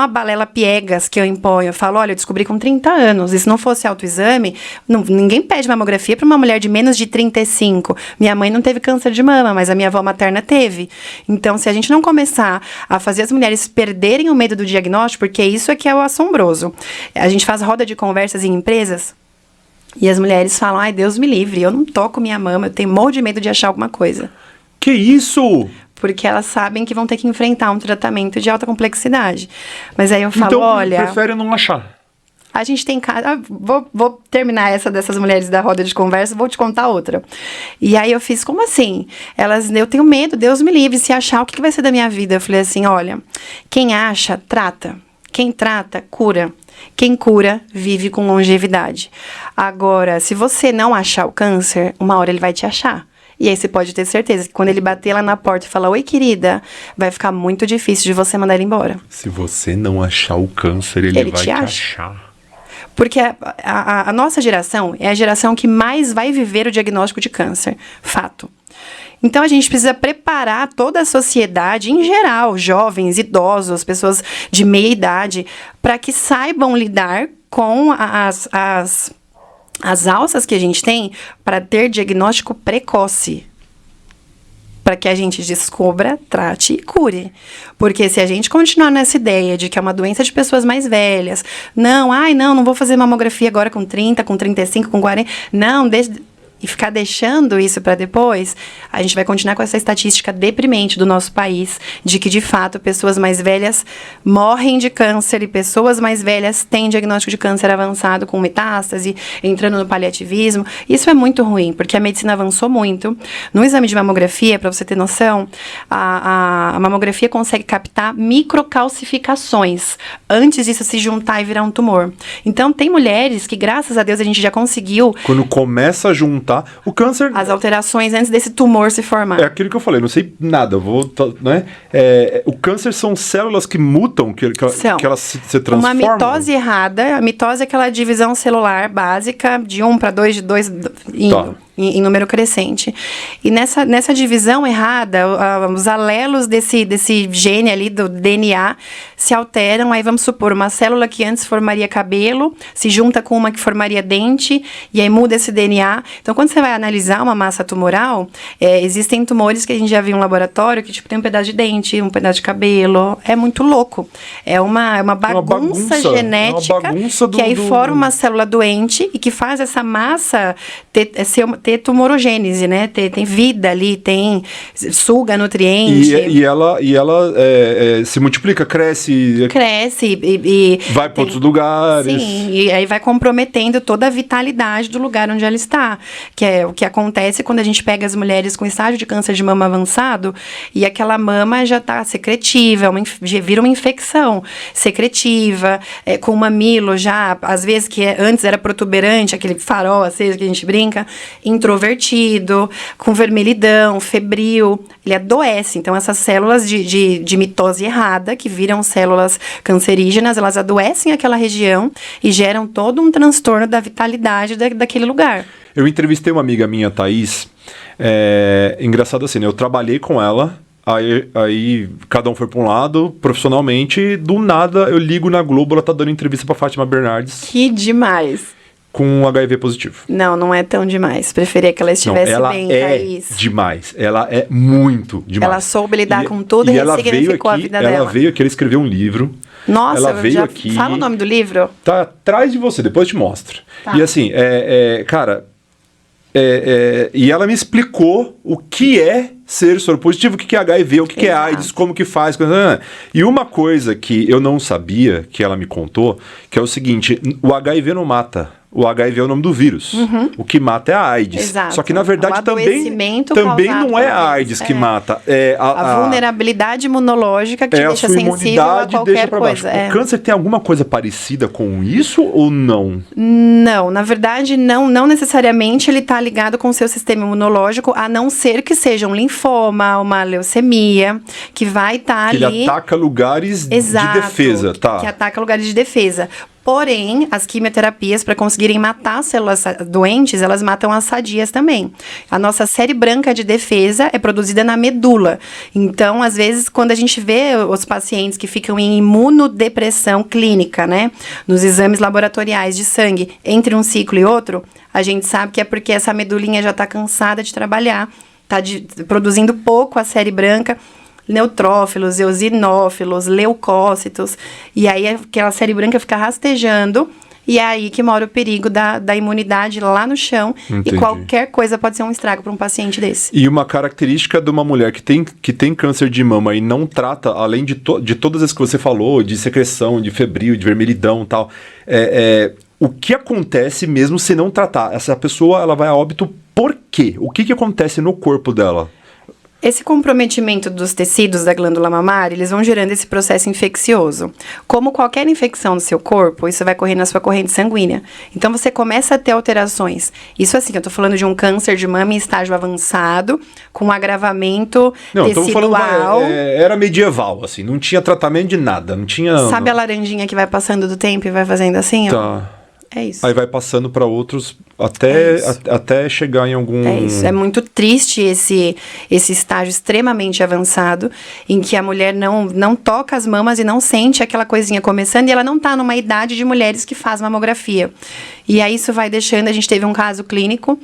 balela piegas que eu imponho. Eu falo, olha, eu descobri com 30 anos. E se não fosse autoexame, ninguém pede mamografia para uma mulher de menos de 35. Minha mãe não teve câncer de mama, mas a minha avó materna teve. Então, se a gente não começar a fazer as mulheres perderem o medo do diagnóstico, porque isso é que é o assombroso. A gente faz roda de conversas em empresas e as mulheres falam, ai, Deus me livre, eu não toco minha mama, eu tenho morro de medo de achar alguma coisa. Que isso? Porque elas sabem que vão ter que enfrentar um tratamento de alta complexidade. Mas aí eu falo, Então, olha... prefere não achar. A gente tem casos... Vou terminar essa dessas mulheres da roda de conversa, vou te contar outra. E aí eu fiz, como assim? Eu tenho medo, Deus me livre, se achar, o que vai ser da minha vida? Eu falei assim, olha, quem acha, trata. Quem trata, cura. Quem cura, vive com longevidade. Agora, se você não achar o câncer, uma hora ele vai te achar. E aí você pode ter certeza que quando ele bater lá na porta e falar, oi, querida, vai ficar muito difícil de você mandar ele embora. Se você não achar o câncer, ele vai te te acha. achar. Porque a nossa geração é a geração que mais vai viver o diagnóstico de câncer. Fato. Então, a gente precisa preparar toda a sociedade, em geral, jovens, idosos, pessoas de meia idade, para que saibam lidar com as alças que a gente tem para ter diagnóstico precoce. Para que a gente descubra, trate e cure. Porque se a gente continuar nessa ideia de que é uma doença de pessoas mais velhas, não vou fazer mamografia agora com 30, com 35, com 40, e ficar deixando isso para depois, a gente vai continuar com essa estatística deprimente do nosso país, de que, de fato, pessoas mais velhas morrem de câncer e pessoas mais velhas têm diagnóstico de câncer avançado com metástase, entrando no paliativismo. Isso é muito ruim, porque a medicina avançou muito. No exame de mamografia, para você ter noção, a mamografia consegue captar microcalcificações antes disso se juntar e virar um tumor. Então, tem mulheres que, graças a Deus, a gente já conseguiu... Quando começa a juntar, o câncer... As alterações antes desse tumor se formar. É aquilo que eu falei, não sei nada, né? O câncer são células que mutam, que elas se transformam. Uma mitose errada, a mitose é aquela divisão celular básica de 1 para 2, de 2 indo. Em número crescente. E nessa divisão errada, os alelos desse gene ali, do DNA, se alteram. Aí vamos supor, uma célula que antes formaria cabelo, se junta com uma que formaria dente, e aí muda esse DNA. Então, quando você vai analisar uma massa tumoral, existem tumores que a gente já viu em um laboratório, que tipo, tem um pedaço de dente, um pedaço de cabelo. É muito louco. É uma bagunça genética, uma bagunça que aí forma uma célula doente e que faz essa massa ter tumorogênese, né? Tem vida ali, suga nutriente. E ela se multiplica, cresce e vai para outros lugares. Sim, e aí vai comprometendo toda a vitalidade do lugar onde ela está. Que é o que acontece quando a gente pega as mulheres com estágio de câncer de mama avançado e aquela mama já está secretiva, vira uma infecção secretiva, com o mamilo já, às vezes que antes era protuberante, aquele farol aceso que a gente brinca, introvertido, com vermelhidão, febril, ele adoece. Então, essas células de mitose errada, que viram células cancerígenas, elas adoecem aquela região e geram todo um transtorno da vitalidade daquele lugar. Eu entrevistei uma amiga minha, Thaís, engraçado assim, né? Eu trabalhei com ela, aí cada um foi para um lado, profissionalmente, do nada eu ligo na Globo, ela tá dando entrevista pra Fátima Bernardes. Que demais! Com HIV positivo. Não é tão demais. Preferia que ela estivesse bem, Thaís. Demais. Ela é muito demais. Ela soube lidar com tudo e ressignificou a vida dela. Ela veio aqui, ela escreveu um livro Nossa, ela veio aqui. Fala o nome do livro. Tá atrás de você, depois eu te mostro. Tá. E assim, cara, e ela me explicou o que é ser soropositivo, o que é HIV, o que é AIDS, como que faz. E uma coisa que eu não sabia, que ela me contou, que é o seguinte, o HIV não mata. O HIV é o nome do vírus. O que mata é a AIDS. Exato. Só que, na verdade, também não é a AIDS que mata. A vulnerabilidade imunológica que deixa sensível a qualquer coisa. O câncer tem alguma coisa parecida com isso ou não? Não, na verdade, não necessariamente ele está ligado com o seu sistema imunológico, a não ser que seja um linfoma, uma leucemia, que vai estar ali... Ele ataca lugares de defesa, tá? Que ataca lugares de defesa. Porém, as quimioterapias, para conseguirem matar células doentes, elas matam as sadias também. A nossa série branca de defesa é produzida na medula. Então, às vezes, quando a gente vê os pacientes que ficam em imunodepressão clínica, né? Nos exames laboratoriais de sangue, entre um ciclo e outro, a gente sabe que é porque essa medulinha já está cansada de trabalhar, está produzindo pouco a série branca, neutrófilos, eosinófilos, leucócitos, e aí aquela série branca fica rastejando, e é aí que mora o perigo da imunidade lá no chão. Entendi. E qualquer coisa pode ser um estrago para um paciente desse. E uma característica de uma mulher que tem câncer de mama e não trata, além de todas as que você falou, de secreção, de febril, de vermelhidão e tal, o que acontece mesmo se não tratar? Essa pessoa, ela vai a óbito por quê? O que acontece no corpo dela? Esse comprometimento dos tecidos da glândula mamária, eles vão gerando esse processo infeccioso. Como qualquer infecção no seu corpo, isso vai correr na sua corrente sanguínea. Então, você começa a ter alterações. Isso assim, eu tô falando de um câncer de mama em estágio avançado, com agravamento tecidual. Falando, era medieval, assim, não tinha tratamento de nada, não tinha... Sabe a laranjinha que vai passando do tempo e vai fazendo assim, ó? Tá. É isso. Aí vai passando para outros até chegar em algum... É isso. É muito triste esse estágio extremamente avançado, em que a mulher não toca as mamas e não sente aquela coisinha começando, e ela não está numa idade de mulheres que faz mamografia. E aí isso vai deixando... A gente teve um caso clínico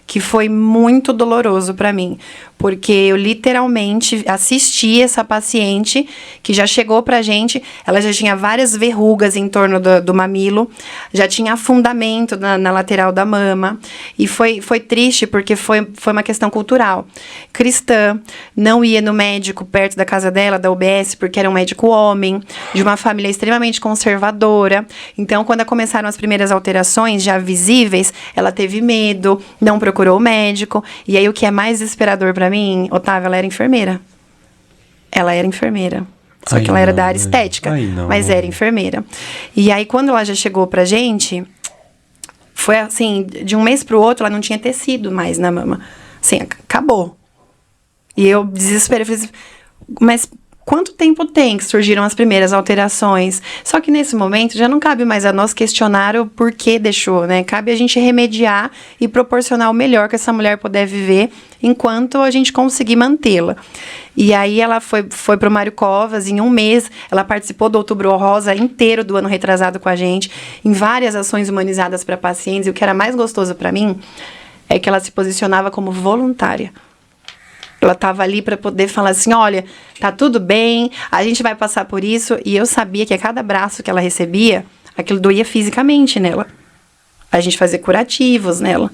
que foi muito doloroso para mim, porque eu literalmente assisti essa paciente que já chegou pra gente, ela já tinha várias verrugas em torno do mamilo, já tinha afundamento na lateral da mama, e foi triste porque foi uma questão cultural. Cristã, não ia no médico perto da casa dela, da UBS, porque era um médico homem, de uma família extremamente conservadora. Então, quando começaram as primeiras alterações já visíveis, ela teve medo, não procurou o médico, e aí o que é mais desesperador pra mim, Otávio, ela era enfermeira. Ela era enfermeira. Só que ela era da área estética, mas era enfermeira. E aí, quando ela já chegou pra gente, foi assim, de um mês pro outro, ela não tinha tecido mais na mama. Assim, acabou. E eu desesperei, falei, mas quanto tempo tem que surgiram as primeiras alterações? Só que nesse momento já não cabe mais a nós questionar o porquê deixou, né? Cabe a gente remediar e proporcionar o melhor que essa mulher puder viver enquanto a gente conseguir mantê-la. E aí ela foi pro Mário Covas, em um mês, ela participou do Outubro Rosa inteiro do ano retrasado com a gente, em várias ações humanizadas para pacientes, e o que era mais gostoso para mim é que ela se posicionava como voluntária. Ela estava ali para poder falar assim, olha, tá tudo bem, a gente vai passar por isso. E eu sabia que a cada abraço que ela recebia, aquilo doía fisicamente nela. A gente fazia curativos nela.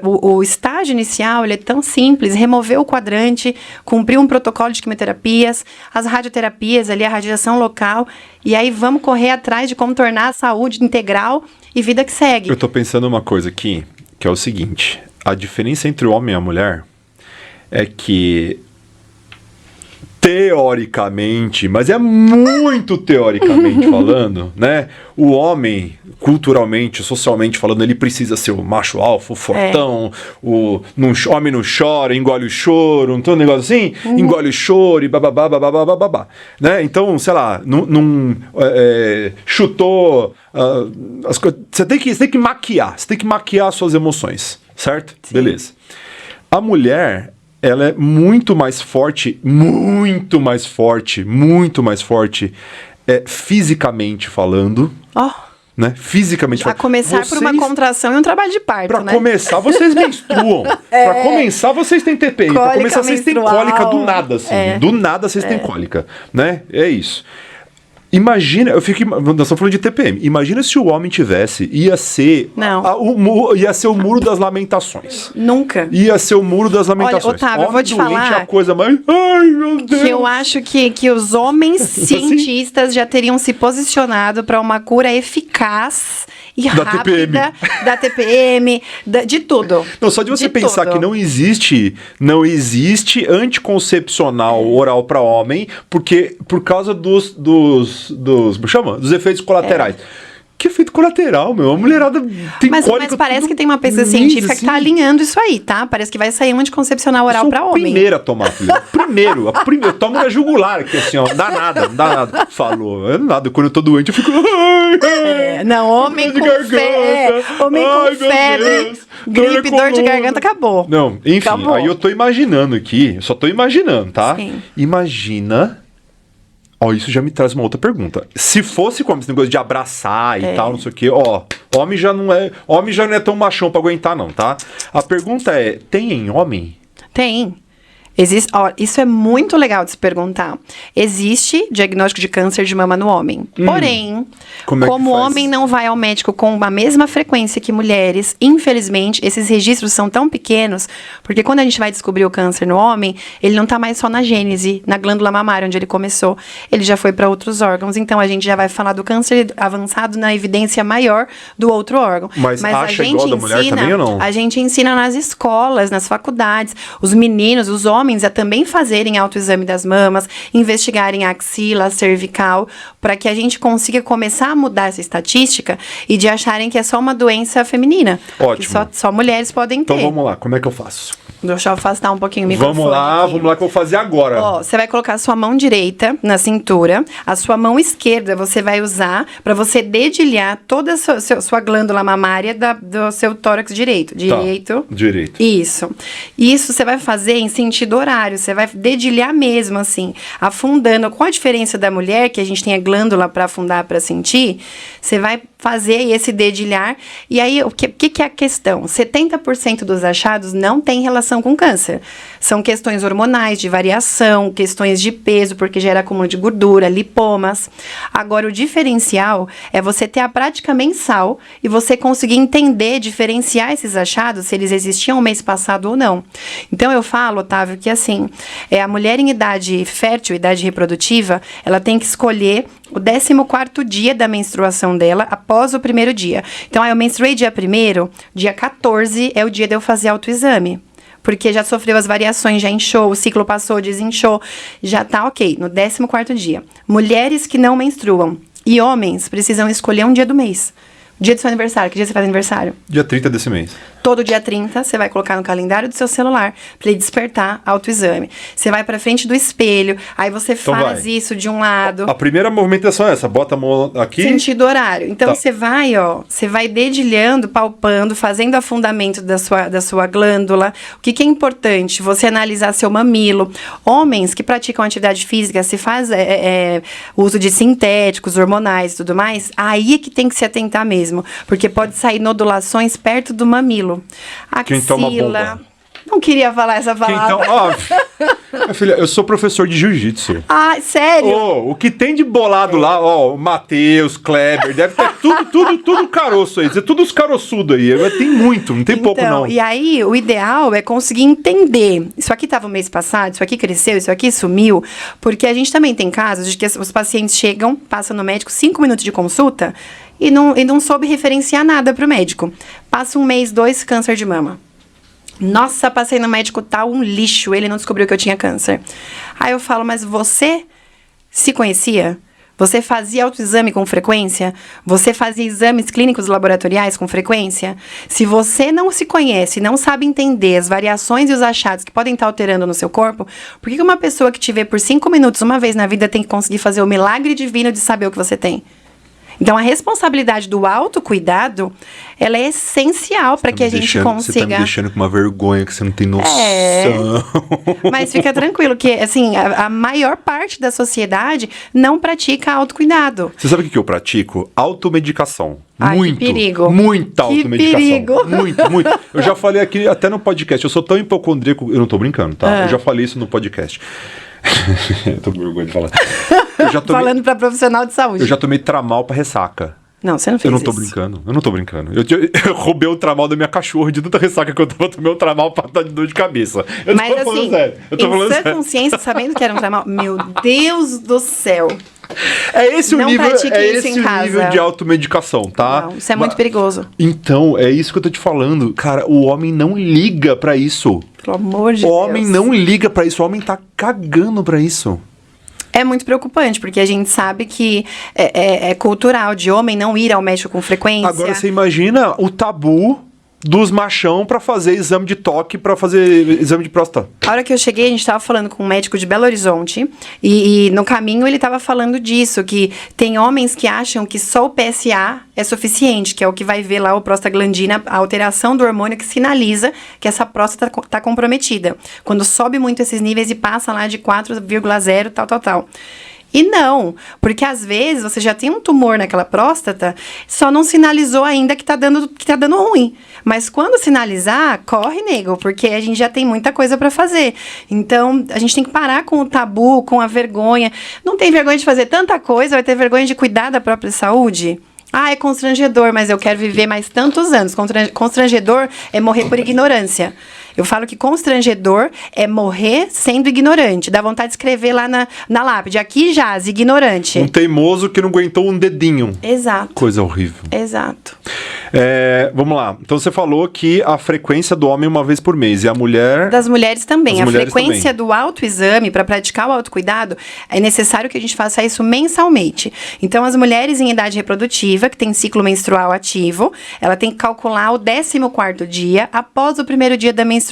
O estágio inicial, ele é tão simples, remover o quadrante, cumprir um protocolo de quimioterapias, as radioterapias ali, a radiação local, e aí vamos correr atrás de como tornar a saúde integral e vida que segue. Eu tô pensando uma coisa aqui, que é o seguinte... A diferença entre o homem e a mulher é que, teoricamente, mas é muito teoricamente falando, né? O homem, culturalmente, socialmente falando, ele precisa ser o macho alfa, o fortão, o homem não chora, engole o choro, não tem um negócio assim? Engole o choro e bababá, bababá, bababá. Né? Então, sei lá, chutou as coisas. Você tem que maquiar, as suas emoções. Certo? Sim. Beleza. A mulher, ela é muito mais forte, fisicamente falando, né? Fisicamente A falando. começar por uma contração e um trabalho de parto, Pra né? começar, vocês menstruam. Pra começar, vocês têm TPM. Pra Cólica começar, vocês têm menstrual. cólica do nada, assim. Do nada, vocês têm cólica, né? É isso. Imagina, nós estamos falando de TPM. Imagina se o homem tivesse, ia ser Não. Ia ser o muro das lamentações. Nunca. Ia ser o muro das lamentações. Olha, Otávio, eu vou te Homem doente falar é a coisa mais... Ai, meu Deus. Que eu acho que os homens cientistas já teriam se posicionado para uma cura eficaz e Da rápida da TPM, de tudo. Não, só de você pensar tudo. que não existe anticoncepcional oral para homem, porque por causa dos efeitos colaterais. Que efeito colateral, meu? A mulherada tem Mas cólica. parece que tem uma pesquisa mês, científica assim. que tá alinhando isso aí, tá? Parece que vai sair um anticoncepcional oral para homem. Primeiro a tomar, filho. Primeiro. Eu tomo na jugular aqui, assim, ó. Não dá nada. Falou. É nada. Quando eu tô doente, eu fico... Não, homem com homem com febre, gripe, dor de garganta, acabou. Não, enfim, Acabou. aí eu tô imaginando aqui, só tô imaginando, tá? Sim. Imagina... Ó, isso já me traz uma outra pergunta. Se fosse como esse negócio de abraçar e tal, não sei o quê, ó, homem já não é tão machão pra aguentar, não, tá? A pergunta é, tem em homem? Tem. Existe, ó, isso é muito legal de se perguntar. Existe diagnóstico de câncer de mama no homem. Porém, Como é que como o faz? homem não vai ao médico com a mesma frequência que mulheres, infelizmente, esses registros são tão pequenos, porque quando a gente vai descobrir o câncer no homem, ele não tá mais só na gênese, na glândula mamária, onde ele começou. Ele já foi para outros órgãos, então a gente já vai falar do câncer avançado na evidência maior do outro órgão. Mas acha igual da mulher também ou não? A gente ensina nas escolas, nas faculdades, os meninos, os homens a também fazerem autoexame das mamas, investigarem a axila, a cervical, para que a gente consiga começar a mudar essa estatística e de acharem que é só uma doença feminina. Ótimo. Que só mulheres podem ter. Então vamos lá, como é que eu faço? Deixa eu afastar um pouquinho o microfone. Vamos lá que eu vou fazer agora. Ó, você vai colocar a sua mão direita na cintura, a sua mão esquerda você vai usar para você dedilhar toda a sua glândula mamária do seu tórax direito. Direito. Tá, direito. Isso. Isso você vai fazer em sentido horário, você vai dedilhar mesmo, assim, afundando. Com a diferença da mulher, que a gente tem a glândula para afundar, para sentir, você vai fazer esse dedilhar. E aí, o que é a questão? 70% dos achados não tem relação com câncer. São questões hormonais, de variação, questões de peso, porque gera acúmulo de gordura, lipomas. Agora, o diferencial é você ter a prática mensal e você conseguir entender, diferenciar esses achados, se eles existiam o mês passado ou não. Então, eu falo, Otávio, que assim, a mulher em idade fértil, idade reprodutiva, ela tem que escolher o 14º dia da menstruação dela após o primeiro dia. Então, eu menstruei dia 1º, dia 14 é o dia de eu fazer autoexame. Porque já sofreu as variações, já inchou, o ciclo passou, desinchou, já tá ok, no 14º dia. Mulheres que não menstruam e homens precisam escolher um dia do mês. Dia do seu aniversário, que dia você faz aniversário? Dia 30 desse mês. Todo dia 30, você vai colocar no calendário do seu celular para ele despertar autoexame. Você vai para frente do espelho, aí você faz isso de um lado. A primeira movimentação é essa, bota a mão aqui. Sentido horário. Então, Tá. você vai dedilhando, palpando, fazendo afundamento da sua glândula. O que é importante? Você analisar seu mamilo. Homens que praticam atividade física, se faz uso de sintéticos, hormonais e tudo mais, aí é que tem que se atentar mesmo. Porque pode sair nodulações perto do mamilo. Quem toma bomba? Axila. Não queria falar essa palavra. Então, ó, minha filha, eu sou professor de jiu-jitsu. Ah, sério? O que tem de bolado lá, ó, o Matheus, Kleber, deve ter tudo caroço aí, tudo os caroçudos aí. Tem muito, não tem pouco não. E aí, o ideal é conseguir entender. Isso aqui estava o mês passado, isso aqui cresceu, isso aqui sumiu. Porque a gente também tem casos de que os pacientes chegam, passam no médico 5 minutos de consulta e não soube referenciar nada para o médico. Passa 1 mês, 2, câncer de mama. Nossa, passei no médico tal, um lixo, ele não descobriu que eu tinha câncer. Aí eu falo, mas você se conhecia? Você fazia autoexame com frequência? Você fazia exames clínicos laboratoriais com frequência? Se você não se conhece, não sabe entender as variações e os achados que podem estar alterando no seu corpo, por que uma pessoa que te vê por 5 minutos uma vez na vida tem que conseguir fazer o milagre divino de saber o que você tem? Então, a responsabilidade do autocuidado, ela é essencial para que a gente consiga... Você tá me deixando com uma vergonha que você não tem noção. Mas fica tranquilo que, assim, a maior parte da sociedade não pratica autocuidado. Você sabe o que eu pratico? Automedicação. Ai, muito. que perigo. Muita Que automedicação. perigo. Muito. Eu já falei aqui até no podcast. Eu sou tão hipocondríaco... Eu não tô brincando, tá? Eu já falei isso no podcast. Eu tô com vergonha de falar. Falando pra profissional de saúde. Eu já tomei Tramal pra ressaca. Não, você não fez Eu não tô isso. brincando. Eu não tô brincando. Eu roubei o Tramal da minha cachorra de tanta ressaca que eu tava tomando o Tramal pra dar de dor de cabeça. Eu Mas tô falando assim, sério. Eu tô falando em sã sério. consciência, sabendo que era um tramal, meu Deus do céu. É esse Não o nível, pratique é isso esse em o casa. nível de automedicação, tá? Não, isso é muito perigoso. Então, é isso que eu tô te falando. Cara, o homem não liga pra isso. Pelo amor de O Deus. homem não liga pra isso. O homem tá cagando pra isso. É muito preocupante, porque a gente sabe que é cultural de homem não ir ao médico com frequência. Agora você imagina o tabu dos machão pra fazer exame de toque, pra fazer exame de próstata. A hora que eu cheguei, a gente estava falando com um médico de Belo Horizonte e no caminho ele estava falando disso, que tem homens que acham que só o PSA é suficiente, que é o que vai ver lá o prostaglandina, a alteração do hormônio que sinaliza que essa próstata está comprometida. Quando sobe muito esses níveis e passa lá de 4,0, tal. E não, porque às vezes você já tem um tumor naquela próstata, só não sinalizou ainda que tá dando ruim. Mas quando sinalizar, corre, nego, porque a gente já tem muita coisa pra fazer. Então, a gente tem que parar com o tabu, com a vergonha. Não tem vergonha de fazer tanta coisa, vai ter vergonha de cuidar da própria saúde? Ah, é constrangedor, mas eu quero viver mais tantos anos. Constrangedor é morrer por ignorância. Eu falo que constrangedor é morrer sendo ignorante. Dá vontade de escrever lá na lápide. Aqui jaz, ignorante. Um teimoso que não aguentou um dedinho. Exato. Coisa horrível. Exato. Vamos lá. Então você falou que a frequência do homem é uma vez por mês. E a mulher... Das mulheres também. Das mulheres frequência também. do autoexame, para praticar o autocuidado, é necessário que a gente faça isso mensalmente. Então, as mulheres em idade reprodutiva, que tem ciclo menstrual ativo, ela tem que calcular o 14º dia após o primeiro dia da menstruação.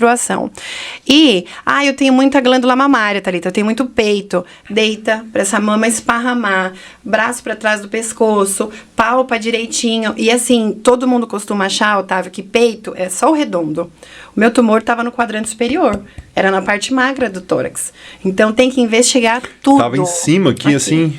E, eu tenho muita glândula mamária, Thalita, eu tenho muito peito. Deita para essa mama esparramar, braço para trás do pescoço, palpa direitinho. E assim, todo mundo costuma achar, Otávio, que peito é só o redondo. O meu tumor estava no quadrante superior, era na parte magra do tórax. Então tem que investigar tudo. Tava em cima aqui. Assim...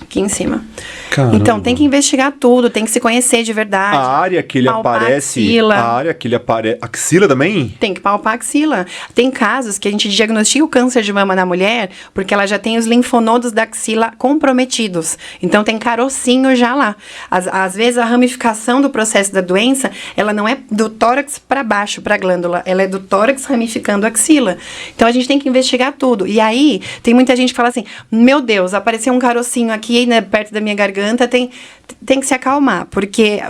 Aqui em cima. Caramba. Então, tem que investigar tudo, tem que se conhecer de verdade. A área que ele palpar aparece... axila. A área que ele aparece... Axila também? Tem que palpar a axila. Tem casos que a gente diagnostica o câncer de mama na mulher porque ela já tem os linfonodos da axila comprometidos. Então, tem carocinho já lá. Às vezes, a ramificação do processo da doença, ela não é do tórax para baixo, para a glândula. Ela é do tórax ramificando a axila. Então, a gente tem que investigar tudo. E aí, tem muita gente que fala assim, meu Deus, apareceu um carocinho aqui, né, perto da minha garganta, tem que se acalmar, porque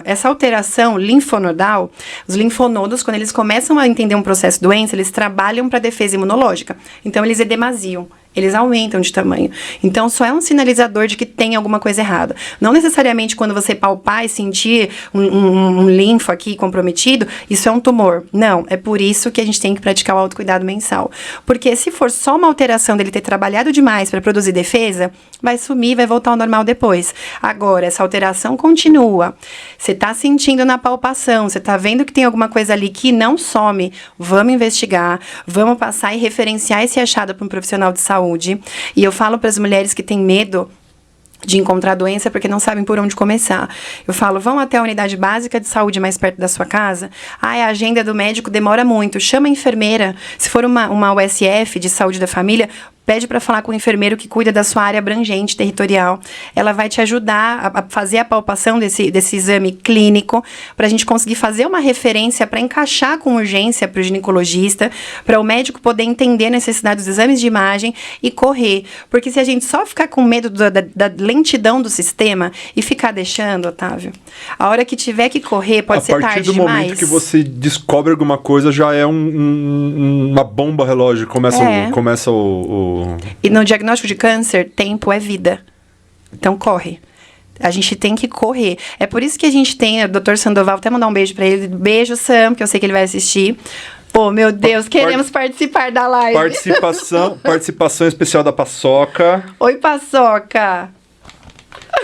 essa alteração linfonodal, os linfonodos, quando eles começam a entender um processo de doença, eles trabalham para defesa imunológica. Então, eles edemasiam. Eles aumentam de tamanho. Então, só é um sinalizador de que tem alguma coisa errada. Não necessariamente quando você palpar e sentir um linfo aqui comprometido, isso é um tumor. Não, é por isso que a gente tem que praticar o autocuidado mensal. Porque se for só uma alteração dele ter trabalhado demais para produzir defesa, vai sumir, vai voltar ao normal depois. Agora, essa alteração continua. Você está sentindo na palpação, você está vendo que tem alguma coisa ali que não some. Vamos investigar, vamos passar e referenciar esse achado para um profissional de saúde. E eu falo para as mulheres que têm medo de encontrar doença porque não sabem por onde começar. Eu falo, vão até a unidade básica de saúde mais perto da sua casa. A agenda do médico demora muito. Chama a enfermeira. Se for uma USF de saúde da família, pede para falar com o enfermeiro que cuida da sua área abrangente, territorial. Ela vai te ajudar a fazer a palpação desse exame clínico, para a gente conseguir fazer uma referência para encaixar com urgência para o ginecologista, para o médico poder entender a necessidade dos exames de imagem e correr. Porque se a gente só ficar com medo da lentidão do sistema e ficar deixando, Otávio, a hora que tiver que correr pode ser tarde demais. A partir do momento que você descobre alguma coisa, já é uma bomba relógio. Começa o... E no diagnóstico de câncer, tempo é vida. Então, corre. A gente tem que correr. É por isso que a gente tem o Dr. Sandoval, até mandar um beijo pra ele. Beijo, Sam, que eu sei que ele vai assistir. Pô, meu Deus, queremos participar da live. Participação especial da Paçoca. Oi, Paçoca.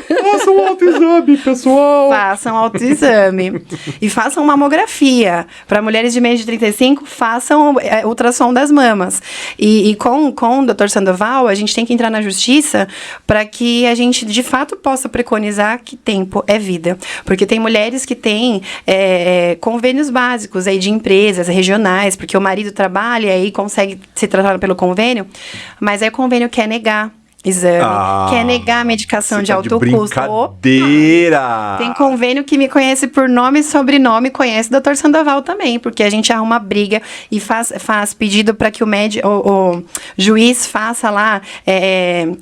Façam um autoexame, pessoal. Façam autoexame. E façam mamografia. Para mulheres de menos de 35, façam ultrassom das mamas. E com o Dr. Sandoval, a gente tem que entrar na justiça para que a gente, de fato, possa preconizar que tempo é vida. Porque tem mulheres que têm convênios básicos aí de empresas regionais, porque o marido trabalha e aí consegue ser tratado pelo convênio, mas aí o convênio quer negar exame, quer negar a medicação de alto custo. Brincadeira! Tem convênio que me conhece por nome e sobrenome, conhece o Dr. Sandoval também, porque a gente arruma briga e faz pedido para que o juiz faça lá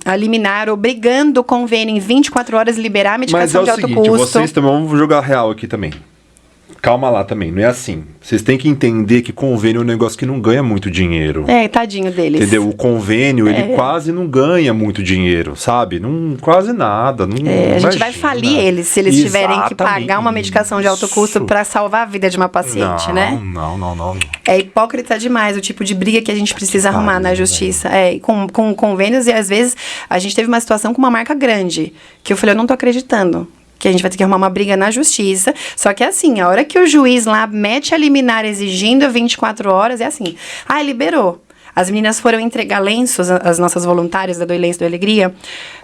a liminar, obrigando o convênio em 24 horas liberar a medicação de alto custo. Mas é o seguinte, vocês também, vamos jogar real aqui também. Calma lá também, não é assim. Vocês têm que entender que convênio é um negócio que não ganha muito dinheiro. Tadinho deles. Entendeu? O convênio, ele quase não ganha muito dinheiro, sabe? Não, quase nada. Não, a gente vai falir eles se eles tiverem que pagar uma medicação de alto custo para salvar a vida de uma paciente, né? Não. É hipócrita demais o tipo de briga que a gente precisa arrumar na justiça. Com convênios, e às vezes a gente teve uma situação com uma marca grande, que eu falei, eu não tô acreditando. Que a gente vai ter que arrumar uma briga na justiça. Só que é assim, a hora que o juiz lá mete a liminar exigindo 24 horas, é assim. Liberou. As meninas foram entregar lenços, as nossas voluntárias da Doe Lenço do Alegria,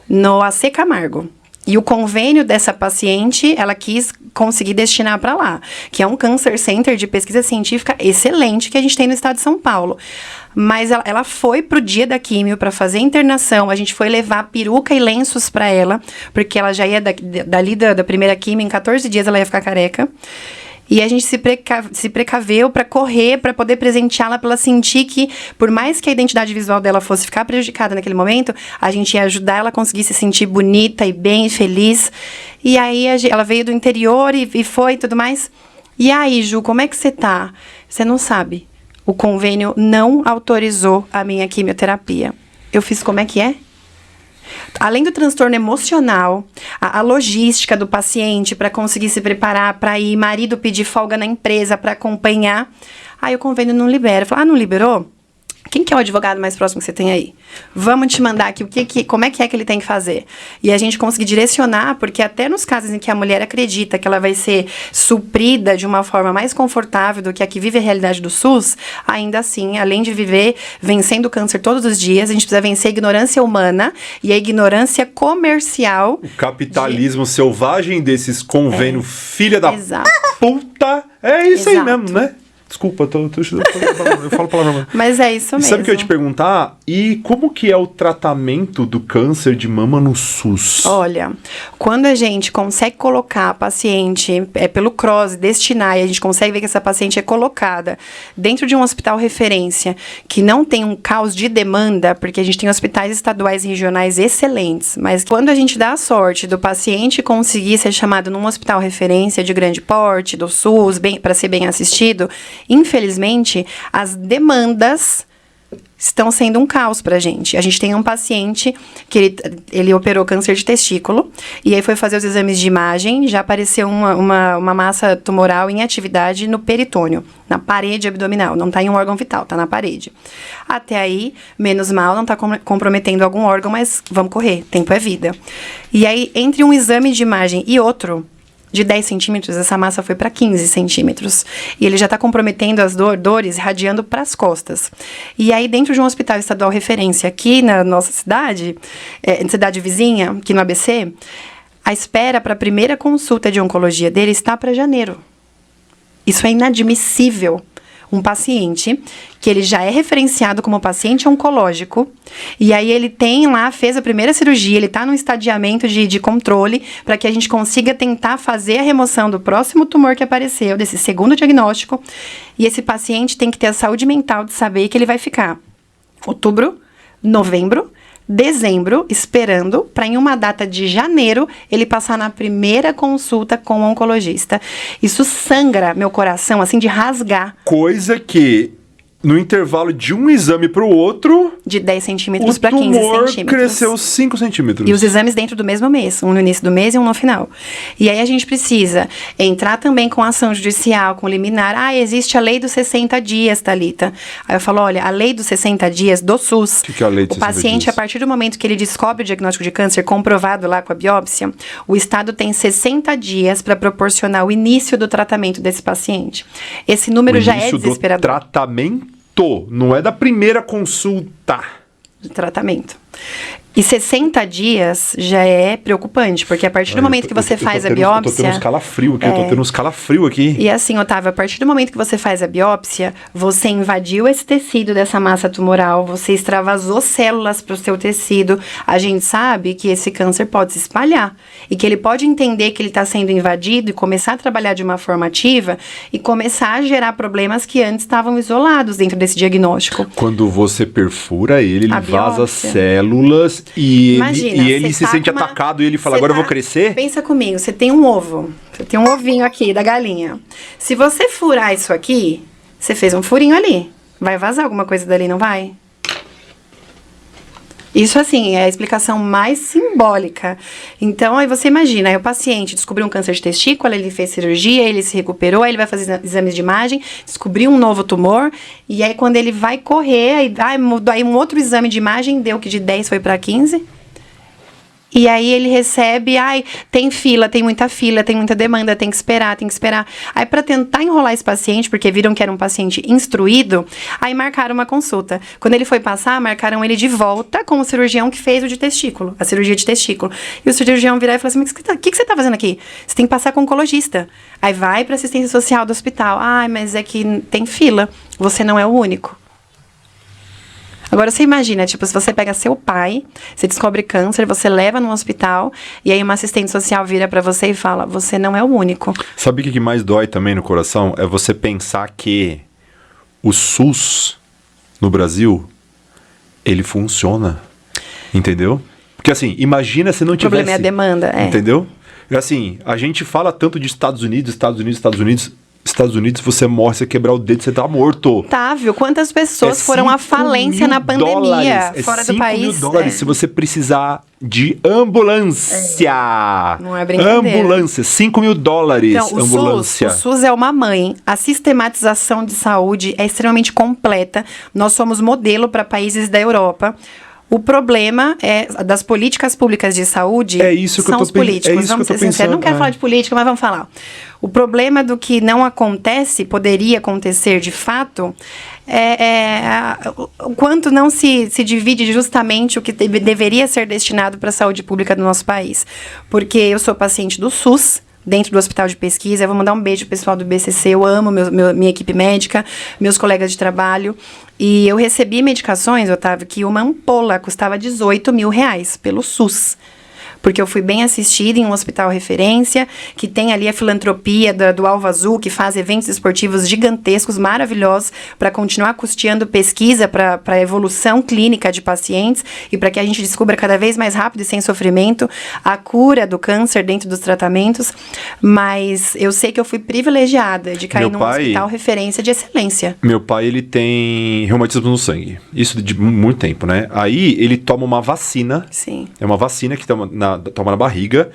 no AC Camargo. E o convênio dessa paciente, ela quis conseguir destinar para lá, que é um Cancer Center de pesquisa científica excelente que a gente tem no estado de São Paulo. Mas ela foi pro dia da químio para fazer internação, a gente foi levar peruca e lenços para ela, porque ela já ia dali da primeira químio, em 14 dias ela ia ficar careca. E a gente se precaveu para correr, para poder presenteá-la, para ela sentir que, por mais que a identidade visual dela fosse ficar prejudicada naquele momento, a gente ia ajudar ela a conseguir se sentir bonita e bem, feliz. E aí ela veio do interior e foi e tudo mais. E aí, Ju, como é que você tá? Você não sabe. O convênio não autorizou a minha quimioterapia. Eu fiz como é que é? Além do transtorno emocional, a logística do paciente para conseguir se preparar para ir, marido pedir folga na empresa para acompanhar, aí o convênio não libera. Fala, não liberou? Quem que é o advogado mais próximo que você tem aí? Vamos te mandar aqui como é que ele tem que fazer. E a gente conseguir direcionar, porque até nos casos em que a mulher acredita que ela vai ser suprida de uma forma mais confortável do que a que vive a realidade do SUS, ainda assim, além de viver vencendo o câncer todos os dias, a gente precisa vencer a ignorância humana e a ignorância comercial. O capitalismo selvagem desses convênios, filha da puta. É isso aí mesmo, né? Desculpa, eu falo palavrão. Mas é isso mesmo. Sabe o que eu ia te perguntar? E como que é o tratamento do câncer de mama no SUS? Olha, quando a gente consegue colocar a paciente, pelo CROSS, destinar, e a gente consegue ver que essa paciente é colocada dentro de um hospital referência, que não tem um caos de demanda, porque a gente tem hospitais estaduais e regionais excelentes, mas quando a gente dá a sorte do paciente conseguir ser chamado num hospital referência de grande porte, do SUS, para ser bem assistido, infelizmente, as demandas estão sendo um caos pra gente. A gente tem um paciente que ele operou câncer de testículo e aí foi fazer os exames de imagem, já apareceu uma massa tumoral em atividade no peritônio, na parede abdominal, não tá em um órgão vital, tá na parede. Até aí, menos mal, não tá comprometendo algum órgão, mas vamos correr, tempo é vida. E aí, entre um exame de imagem e outro, de 10 centímetros, essa massa foi para 15 centímetros. E ele já está comprometendo as dores, irradiando para as costas. E aí, dentro de um hospital estadual referência aqui na nossa cidade, cidade vizinha, aqui no ABC, a espera para a primeira consulta de oncologia dele está para janeiro. Isso é inadmissível. Um paciente que ele já é referenciado como paciente oncológico, e aí ele fez a primeira cirurgia, ele está num estadiamento de controle, para que a gente consiga tentar fazer a remoção do próximo tumor que apareceu, desse segundo diagnóstico, e esse paciente tem que ter a saúde mental de saber que ele vai ficar outubro, novembro, dezembro, esperando para em uma data de janeiro ele passar na primeira consulta com o oncologista. Isso sangra meu coração, assim, de rasgar. Coisa que no intervalo de um exame para o outro, De 10 o centímetros para 15 tumor centímetros. cresceu 5 centímetros. E os exames dentro do mesmo mês, um no início do mês e um no final. E aí a gente precisa entrar também com ação judicial, com liminar. Ah, existe a lei dos 60 dias, Thalita. Aí eu falo, olha, a lei dos 60 dias do SUS, Que é a lei dos o 60 paciente, dias? a partir do momento que ele descobre o diagnóstico de câncer comprovado lá com a biópsia, o Estado tem 60 dias para proporcionar o início do tratamento desse paciente. Esse número O já é início do desesperador. tratamento, não é da primeira consulta. De tratamento. E 60 dias já é preocupante, porque a partir do momento que você faz a Eu tô tendo biópsia... uns calafrio aqui, eu tô tendo uns calafrio aqui. E assim, Otávio, a partir do momento que você faz a biópsia, você invadiu esse tecido dessa massa tumoral, você extravasou células para o seu tecido. A gente sabe que esse câncer pode se espalhar e que ele pode entender que ele está sendo invadido e começar a trabalhar de uma forma ativa e começar a gerar problemas que antes estavam isolados dentro desse diagnóstico. Quando você perfura ele A vaza biópsia. células e Imagina, ele você se sente com uma- atacado e ele fala, você agora eu vou crescer? Pensa comigo, você tem um ovo, você tem um ovinho aqui da galinha. Se você furar isso aqui, você fez um furinho ali. Vai vazar alguma coisa dali, não vai? Isso, assim, é a explicação mais simbólica. Então, aí você imagina, aí o paciente descobriu um câncer de testículo, ele fez cirurgia, ele se recuperou, aí ele vai fazer exames de imagem, descobriu um novo tumor, e aí quando ele vai correr, aí um outro exame de imagem deu que de 10 foi para 15. E aí ele recebe, tem fila, tem muita demanda, tem que esperar. Aí para tentar enrolar esse paciente, porque viram que era um paciente instruído, aí marcaram uma consulta. Quando ele foi passar, marcaram ele de volta com o cirurgião que fez a cirurgia de testículo. E o cirurgião virar e falou assim, mas o que você tá fazendo aqui? Você tem que passar com um oncologista. Aí vai para assistência social do hospital. Mas é que tem fila, você não é o único. Agora, você imagina, tipo, se você pega seu pai, você descobre câncer, você leva no hospital, e aí uma assistente social vira pra você e fala, você não é o único. Sabe o que mais dói também no coração? É você pensar que o SUS no Brasil, ele funciona. Entendeu? Porque assim, imagina se não tivesse... O problema é a demanda, Entendeu? Assim, a gente fala tanto de Estados Unidos, você morre, você quebrar o dedo, você tá morto. Otávio, quantas pessoas foram à falência na pandemia fora do país? $5.000 se você precisar de ambulância. Não é brincadeira. Ambulância, $5.000 Então, ambulância. O SUS é uma mãe. A sistematização de saúde é extremamente completa. Nós somos modelo para países da Europa. O problema é das políticas públicas de saúde. É isso que são eu tô os políticos. é isso Vamos que eu ser tô sinceros. Não quero falar de política, mas vamos falar. O problema do que não acontece, poderia acontecer de fato, o quanto não se divide justamente o que deveria ser destinado para a saúde pública do nosso país. Porque eu sou paciente do SUS, dentro do hospital de pesquisa. Eu vou mandar um beijo pro pessoal do BCC. Eu amo minha equipe médica, meus colegas de trabalho. E eu recebi medicações, Otávio, que uma ampola custava R$18.000 pelo SUS. Porque eu fui bem assistida em um hospital referência, que tem ali a filantropia do Alvo Azul, que faz eventos esportivos gigantescos, maravilhosos, para continuar custeando pesquisa para a evolução clínica de pacientes e para que a gente descubra cada vez mais rápido e sem sofrimento a cura do câncer dentro dos tratamentos. Mas eu sei que eu fui privilegiada de cair num hospital referência de excelência. Meu pai, ele tem reumatismo no sangue. Isso de muito tempo, né? Aí ele toma uma vacina. Sim. É uma vacina que toma na barriga,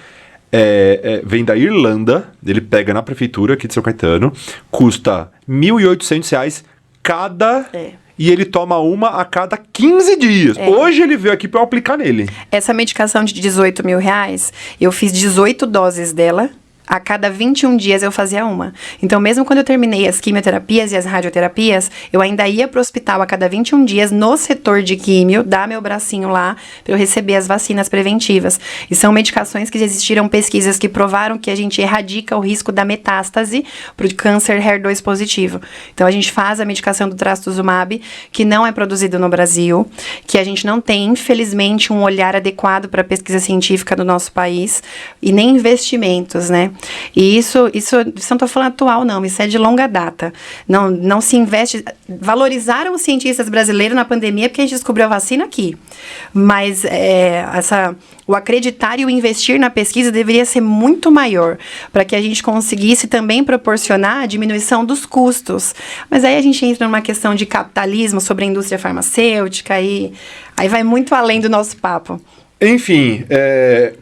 vem da Irlanda, ele pega na prefeitura aqui de São Caetano, custa R$1.800 cada, e ele toma uma a cada 15 dias. Hoje ele veio aqui para eu aplicar nele. Essa medicação de R$18.000, eu fiz 18 doses dela. A cada 21 dias eu fazia uma. Então, mesmo quando eu terminei as quimioterapias e as radioterapias, eu ainda ia pro hospital a cada 21 dias no setor de químio, dar meu bracinho lá para eu receber as vacinas preventivas. E são medicações que existiram pesquisas que provaram que a gente erradica o risco da metástase pro câncer HER2 positivo. Então, a gente faz a medicação do trastuzumab, que não é produzido no Brasil, que a gente não tem, infelizmente, um olhar adequado para a pesquisa científica do nosso país e nem investimentos, né? E isso não estou falando atual, não. Isso é de longa data. Não se investe... Valorizaram os cientistas brasileiros na pandemia porque a gente descobriu a vacina aqui. Mas o acreditar e o investir na pesquisa deveria ser muito maior para que a gente conseguisse também proporcionar a diminuição dos custos. Mas aí a gente entra numa questão de capitalismo sobre a indústria farmacêutica e aí vai muito além do nosso papo. Enfim,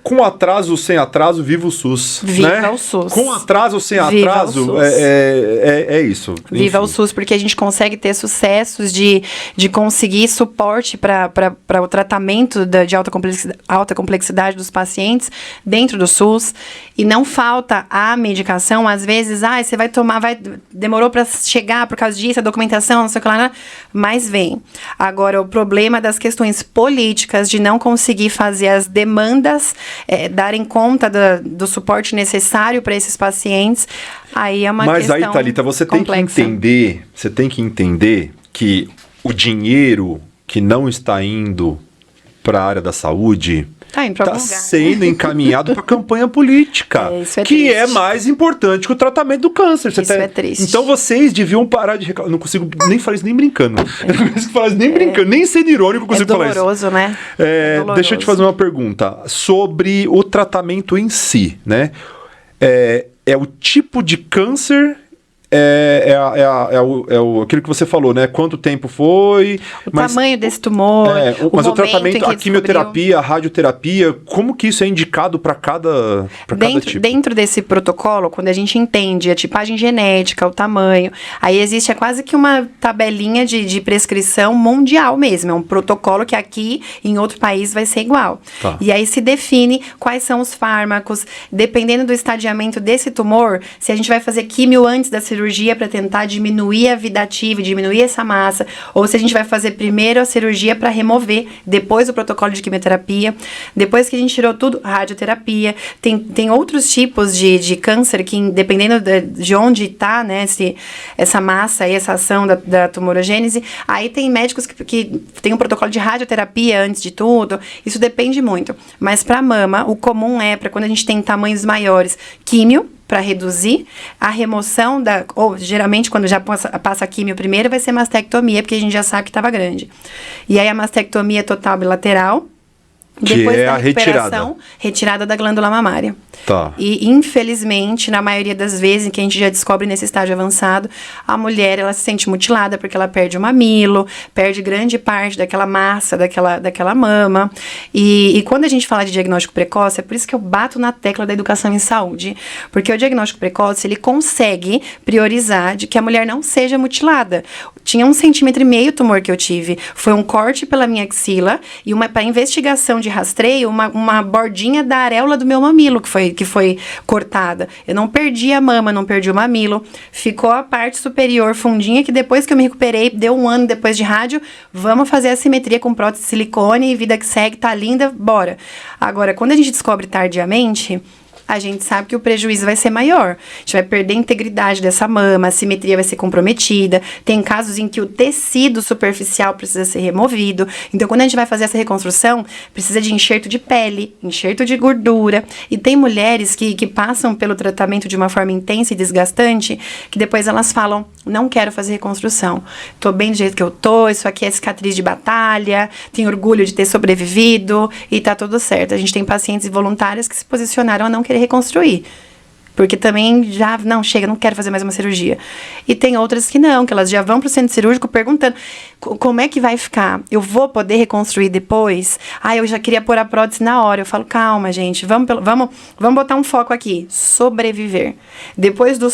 com atraso ou sem atraso, viva o SUS. Viva né? o SUS. Com atraso ou sem Viva atraso, o SUS. é isso. Viva Enfim. o SUS, porque a gente consegue ter sucessos de conseguir suporte para o tratamento de alta complexidade dos pacientes dentro do SUS. E não falta a medicação, às vezes, você vai tomar, demorou para chegar por causa disso, a documentação, não sei o que lá, mas vem. Agora, o problema das questões políticas de não conseguir fazer as demandas, darem conta do suporte necessário para esses pacientes, aí é uma questão Mas aí, Thalita, você tem que entender que o dinheiro que não está indo para a área da saúde está sendo encaminhado para a campanha política, isso é que triste. é mais importante que o tratamento do câncer. É triste. Então vocês deviam parar de reclamar. Não consigo nem falar isso nem brincando. Eu não consigo falar isso nem brincando, nem sendo irônico eu consigo falar isso. Doloroso, né? Doloroso. Deixa eu te fazer uma pergunta sobre o tratamento em si, né? É o tipo de câncer... aquilo que você falou, né? Quanto tempo foi... O tamanho desse tumor, mas o tratamento, a quimioterapia, a radioterapia, como que isso é indicado para cada tipo? Dentro desse protocolo, quando a gente entende a tipagem genética, o tamanho, aí existe quase que uma tabelinha de prescrição mundial mesmo. É um protocolo que aqui, em outro país, vai ser igual. Tá. E aí se define quais são os fármacos, dependendo do estadiamento desse tumor, se a gente vai fazer químio antes da cirurgia para tentar diminuir a vida ativa, diminuir essa massa, ou se a gente vai fazer primeiro a cirurgia para remover, depois o protocolo de quimioterapia, depois que a gente tirou tudo, radioterapia. Tem outros tipos de câncer que, dependendo de onde está, né, essa massa e essa ação da tumorogênese, aí tem médicos que tem um protocolo de radioterapia antes de tudo, isso depende muito. Mas para mama, o comum para quando a gente tem tamanhos maiores, químio, para reduzir a remoção ou geralmente quando já passa a químio primeiro vai ser mastectomia, porque a gente já sabe que estava grande. E aí a mastectomia total bilateral, depois da recuperação, retirada da glândula mamária. Tá. E, infelizmente, na maioria das vezes, que a gente já descobre nesse estágio avançado, a mulher, ela se sente mutilada porque ela perde o mamilo, perde grande parte daquela massa, daquela mama. E quando a gente fala de diagnóstico precoce, é por isso que eu bato na tecla da educação em saúde. Porque o diagnóstico precoce, ele consegue priorizar de que a mulher não seja mutilada. Tinha 1,5 cm tumor que eu tive. Foi um corte pela minha axila e para investigação de rastreio, uma bordinha da areola do meu mamilo que foi cortada. Eu não perdi a mama, não perdi o mamilo. Ficou a parte superior fundinha, que depois que eu me recuperei, deu 1 ano depois de rádio, vamos fazer a simetria com prótese de silicone, vida que segue, tá linda, bora. Agora, quando a gente descobre tardiamente, a gente sabe que o prejuízo vai ser maior. A gente vai perder a integridade dessa mama, a simetria vai ser comprometida. Tem casos em que o tecido superficial precisa ser removido. Então, quando a gente vai fazer essa reconstrução, precisa de enxerto de pele, enxerto de gordura. E tem mulheres que passam pelo tratamento de uma forma intensa e desgastante, que depois elas falam, não quero fazer reconstrução. Tô bem do jeito que eu tô, isso aqui é cicatriz de batalha, tenho orgulho de ter sobrevivido e tá tudo certo. A gente tem pacientes voluntárias que se posicionaram a não querer reconstruir. Porque também já, não quero fazer mais uma cirurgia. E tem outras que não, que elas já vão pro centro cirúrgico perguntando, como é que vai ficar? Eu vou poder reconstruir depois? Eu já queria pôr a prótese na hora. Eu falo, calma, gente, vamos botar um foco aqui, sobreviver. Depois do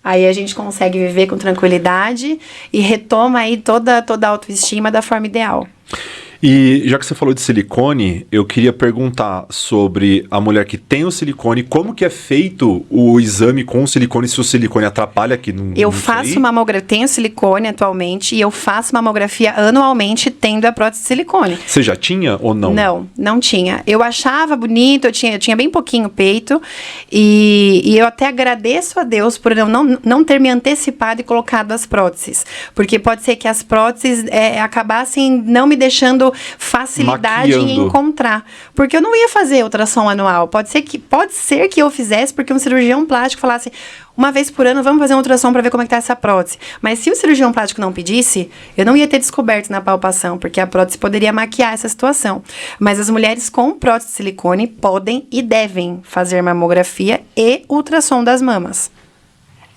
aí a gente consegue viver com tranquilidade e retoma aí toda a autoestima da forma ideal. E já que você falou de silicone, eu queria perguntar sobre a mulher que tem o silicone, como que é feito o exame com o silicone, se o silicone atrapalha aqui no Eu faço mamografia, tenho silicone atualmente e eu faço mamografia anualmente tendo a prótese de silicone. Você já tinha ou não? Não tinha. Eu achava bonito, eu tinha bem pouquinho peito e eu até agradeço a Deus por não ter me antecipado e colocado as próteses, porque pode ser que as próteses acabassem não me deixando tendo facilidade em Maquiando. encontrar. Porque eu não ia fazer ultrassom anual. Pode ser que eu fizesse porque um cirurgião plástico falasse: uma vez por ano, vamos fazer um ultrassom para ver como é que tá essa prótese. Mas se o cirurgião plástico não pedisse, eu não ia ter descoberto na palpação, porque a prótese poderia maquiar essa situação. Mas as mulheres com prótese de silicone podem e devem fazer mamografia e ultrassom das mamas.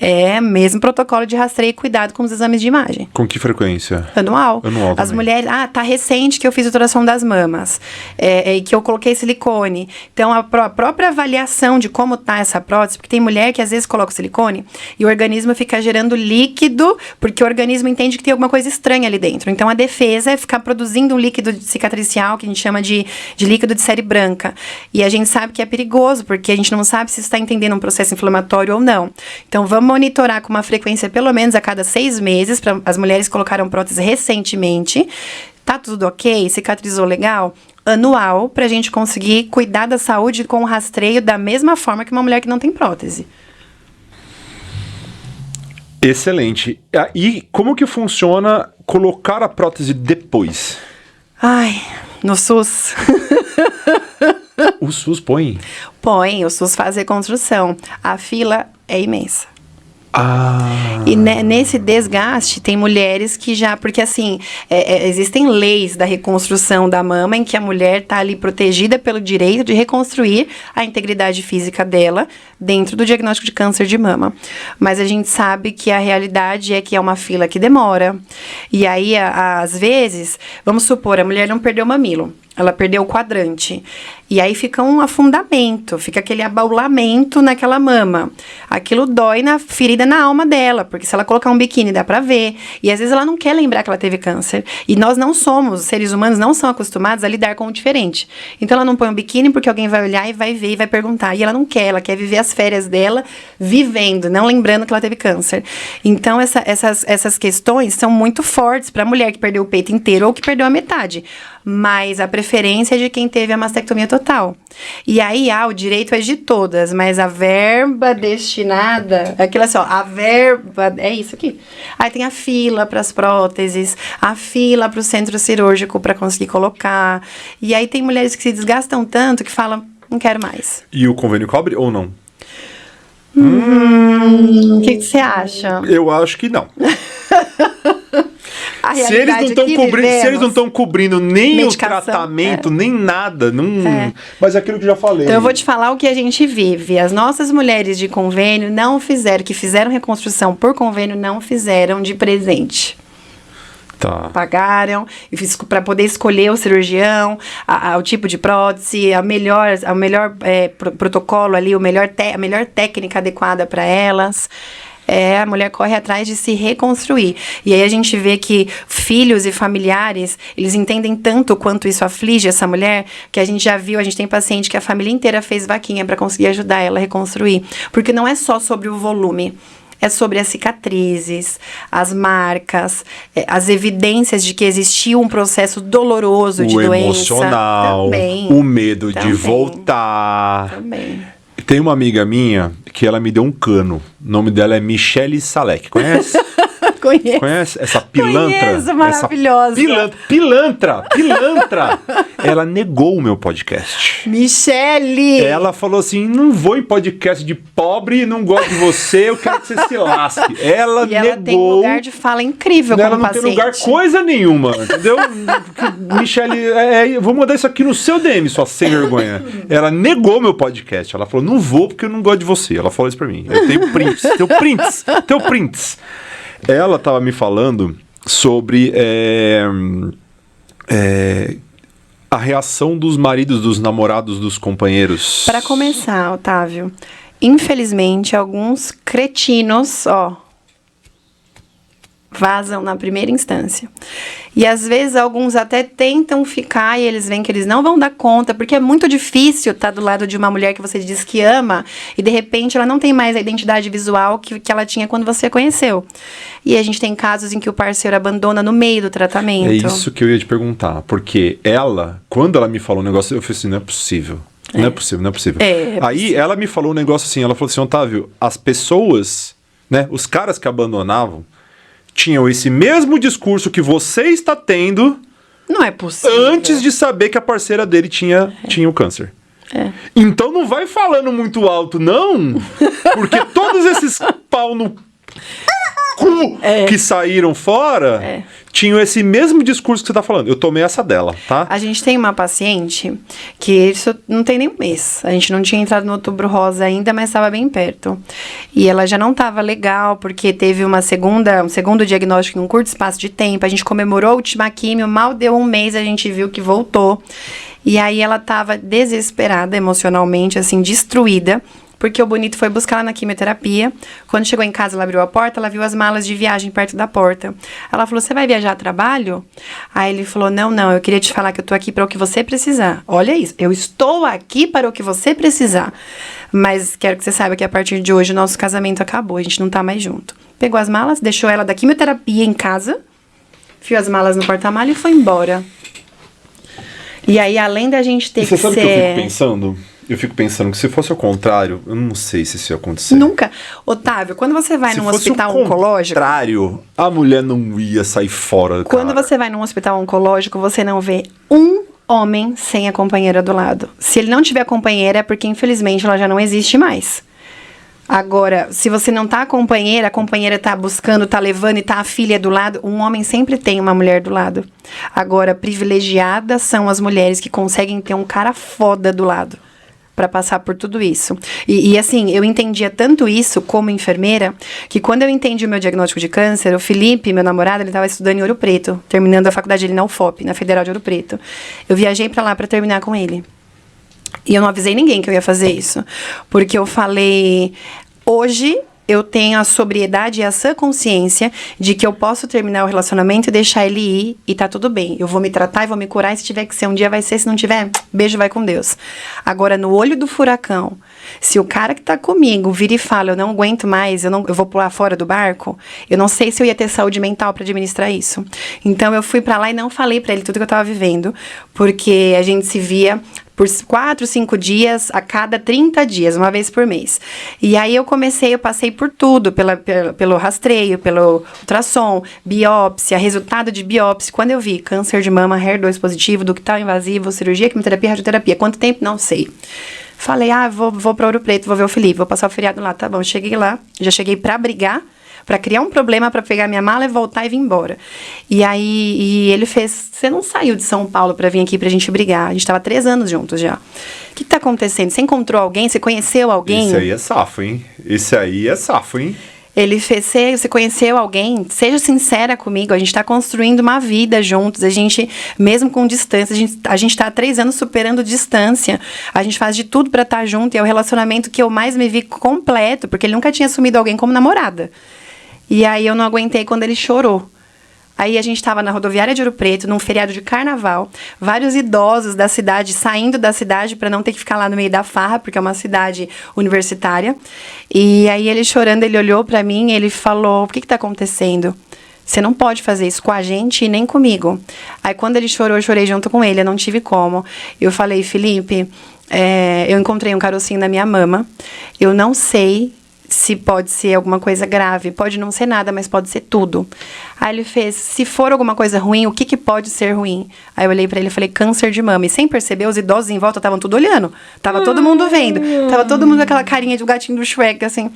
É mesmo protocolo de rastreio e cuidado com os exames de imagem. Com que frequência? Anual. Anual As também. mulheres, tá recente que eu fiz ultrassom das mamas, e que eu coloquei silicone. Então, a própria avaliação de como tá essa prótese, porque tem mulher que às vezes coloca o silicone e o organismo fica gerando líquido, porque o organismo entende que tem alguma coisa estranha ali dentro. Então, a defesa é ficar produzindo um líquido cicatricial, que a gente chama de líquido de série branca. E a gente sabe que é perigoso, porque a gente não sabe se está entendendo um processo inflamatório ou não. Então, vamos monitorar com uma frequência pelo menos a cada 6 meses, para as mulheres que colocaram prótese recentemente. Tá tudo ok? Cicatrizou legal? Anual, pra gente conseguir cuidar da saúde com o rastreio da mesma forma que uma mulher que não tem prótese. Excelente. E como que funciona colocar a prótese depois? Ai, no SUS. O SUS põe? Põe, o SUS faz reconstrução. A fila é imensa. E nesse desgaste, tem mulheres que já... Porque, assim, existem leis da reconstrução da mama em que a mulher está ali protegida pelo direito de reconstruir a integridade física dela dentro do diagnóstico de câncer de mama. Mas a gente sabe que a realidade é que é uma fila que demora. E aí, às vezes, vamos supor, a mulher não perdeu o mamilo. Ela perdeu o quadrante. E aí fica um afundamento, fica aquele abaulamento naquela mama. Aquilo dói na ferida na alma dela, porque se ela colocar um biquíni dá pra ver. E às vezes ela não quer lembrar que ela teve câncer. E nós não somos, os seres humanos não são acostumados a lidar com o diferente. Então ela não põe um biquíni porque alguém vai olhar e vai ver e vai perguntar. E ela não quer, ela quer viver as férias dela vivendo, não lembrando que ela teve câncer. Então essas questões são muito fortes pra mulher que perdeu o peito inteiro ou que perdeu a metade. Mas a preferência é de quem teve a mastectomia total. E aí, o direito é de todas, mas a verba destinada, aquilo assim, a verba, é isso aqui. Aí tem a fila para as próteses, a fila para o centro cirúrgico para conseguir colocar. E aí tem mulheres que se desgastam tanto que falam, não quero mais. E o convênio cobre ou não? O que você acha? Eu acho que não. Se eles não estão cobrindo nem medicação, o tratamento, nem nada, não... Mas é aquilo que eu já falei. Então eu vou te falar o que a gente vive. As nossas mulheres de convênio não fizeram, que fizeram reconstrução por convênio, não fizeram de presente. Tá. Pagaram para poder escolher o cirurgião, o tipo de prótese, o melhor protocolo ali, a melhor técnica adequada para elas. A mulher corre atrás de se reconstruir. E aí a gente vê que filhos e familiares, eles entendem tanto quanto isso aflige essa mulher, que a gente já viu, a gente tem paciente que a família inteira fez vaquinha para conseguir ajudar ela a reconstruir. Porque não é só sobre o volume. É sobre as cicatrizes, as marcas, as evidências de que existiu um processo doloroso de doença. O emocional, o medo de voltar. Também. Tem uma amiga minha que ela me deu um cano. O nome dela é Michele Salek. Conhece? Conheço. Conhece essa pilantra? Conheço, maravilhosa. Pilantra. Ela negou o meu podcast. Michele! Ela falou assim, não vou em podcast de pobre, não gosto de você, eu quero que você se lasque. Ela negou. Ela tem um lugar de fala incrível como paciente. Ela não tem lugar coisa nenhuma, entendeu? Michele, vou mandar isso aqui no seu DM, sua sem vergonha. Ela negou meu podcast. Ela falou, não vou porque eu não gosto de você. Ela falou isso pra mim. Eu tenho prints. Ela tava me falando sobre a reação dos maridos, dos namorados, dos companheiros. Para começar, Otávio, infelizmente, alguns cretinos, vazam na primeira instância. E às vezes alguns até tentam ficar e eles veem que eles não vão dar conta, porque é muito difícil estar do lado de uma mulher que você diz que ama e de repente ela não tem mais a identidade visual que ela tinha quando você a conheceu. E a gente tem casos em que o parceiro abandona no meio do tratamento. É isso que eu ia te perguntar, porque ela, quando ela me falou um negócio, eu falei assim, não é possível. Não é possível. Aí ela me falou um negócio assim, ela falou assim, Otávio, as pessoas, né, os caras que abandonavam, tinham esse mesmo discurso que você está tendo Não é possível. Antes de saber que a parceira dele tinha o câncer. Então não vai falando muito alto, não. Porque todos esses pau no cu que saíram fora tinham esse mesmo discurso que você tá falando. Eu tomei essa dela, tá? A gente tem uma paciente que isso não tem nem um mês. A gente não tinha entrado no Outubro Rosa ainda, mas estava bem perto. E ela já não estava legal, porque teve um segundo diagnóstico em um curto espaço de tempo. A gente comemorou a última químio, mal deu um mês, a gente viu que voltou. E aí ela estava desesperada emocionalmente, assim, destruída. Porque o Bonito foi buscar ela na quimioterapia. Quando chegou em casa, ela abriu a porta, ela viu as malas de viagem perto da porta. Ela falou, você vai viajar a trabalho? Aí ele falou, não, eu queria te falar que eu tô aqui para o que você precisar. Olha isso, eu estou aqui para o que você precisar. Mas quero que você saiba que a partir de hoje o nosso casamento acabou, a gente não tá mais junto. Pegou as malas, deixou ela da quimioterapia em casa, enfiou as malas no porta-malas e foi embora. E aí, além da gente ter que ser... Você sabe o que eu fico pensando? Eu fico pensando que se fosse o contrário, eu não sei se isso ia acontecer. Nunca. Otávio, quando você vai num hospital oncológico... Se fosse o contrário, a mulher não ia sair fora. Quando você vai num hospital oncológico, você não vê um homem sem a companheira do lado. Se ele não tiver a companheira, é porque, infelizmente, ela já não existe mais. Agora, se você não tá a companheira tá buscando, tá levando e tá a filha do lado, um homem sempre tem uma mulher do lado. Agora, privilegiadas são as mulheres que conseguem ter um cara foda do lado para passar por tudo isso. E assim, eu entendia tanto isso como enfermeira, que quando eu entendi o meu diagnóstico de câncer, o Felipe, meu namorado, ele estava estudando em Ouro Preto, terminando a faculdade dele na UFOP, na Federal de Ouro Preto. Eu viajei para lá para terminar com ele. E eu não avisei ninguém que eu ia fazer isso. Porque eu falei, hoje eu tenho a sobriedade e a sã consciência de que eu posso terminar o relacionamento e deixar ele ir e tá tudo bem. Eu vou me tratar e vou me curar, e se tiver que ser um dia vai ser, se não tiver, beijo, vai com Deus. Agora, no olho do furacão, se o cara que tá comigo vira e fala, eu não aguento mais, eu vou pular fora do barco, eu não sei se eu ia ter saúde mental para administrar isso. Então, eu fui para lá e não falei para ele tudo que eu tava vivendo, porque a gente se via por 4, 5 dias, a cada 30 dias, uma vez por mês. E aí eu passei por tudo, pelo rastreio, pelo ultrassom, biópsia, resultado de biópsia. Quando eu vi câncer de mama, HER2 positivo, ductal invasivo, cirurgia, quimioterapia, radioterapia, quanto tempo? Não sei. Falei, vou para Ouro Preto, vou ver o Felipe, vou passar o feriado lá, tá bom. Cheguei lá, já cheguei pra brigar, pra criar um problema, pra pegar minha mala e voltar e vir embora. E aí ele fez, você não saiu de São Paulo pra vir aqui pra gente brigar, a gente tava 3 anos juntos já. O que tá acontecendo? Você encontrou alguém? Você conheceu alguém? Esse aí é safo, hein? Ele fez, você conheceu alguém? Seja sincera comigo, a gente tá construindo uma vida juntos, a gente, mesmo com distância, a gente tá há 3 anos superando distância, a gente faz de tudo pra estar junto, e é o relacionamento que eu mais me vi completo, porque ele nunca tinha assumido alguém como namorada. E aí eu não aguentei quando ele chorou. Aí a gente estava na rodoviária de Ouro Preto, num feriado de carnaval, vários idosos da cidade saindo da cidade para não ter que ficar lá no meio da farra, porque é uma cidade universitária. E aí ele chorando, ele olhou para mim e ele falou, o que está acontecendo? Você não pode fazer isso com a gente e nem comigo. Aí quando ele chorou, eu chorei junto com ele, eu não tive como. Eu falei, Felipe, eu encontrei um carocinho na minha mama, eu não sei se pode ser alguma coisa grave, pode não ser nada, mas pode ser tudo. Aí ele fez, se for alguma coisa ruim, o que pode ser ruim? Aí eu olhei pra ele e falei, câncer de mama. E sem perceber, os idosos em volta estavam tudo olhando. Tava todo mundo vendo. Tava todo mundo com aquela carinha de gatinho do Shrek, assim.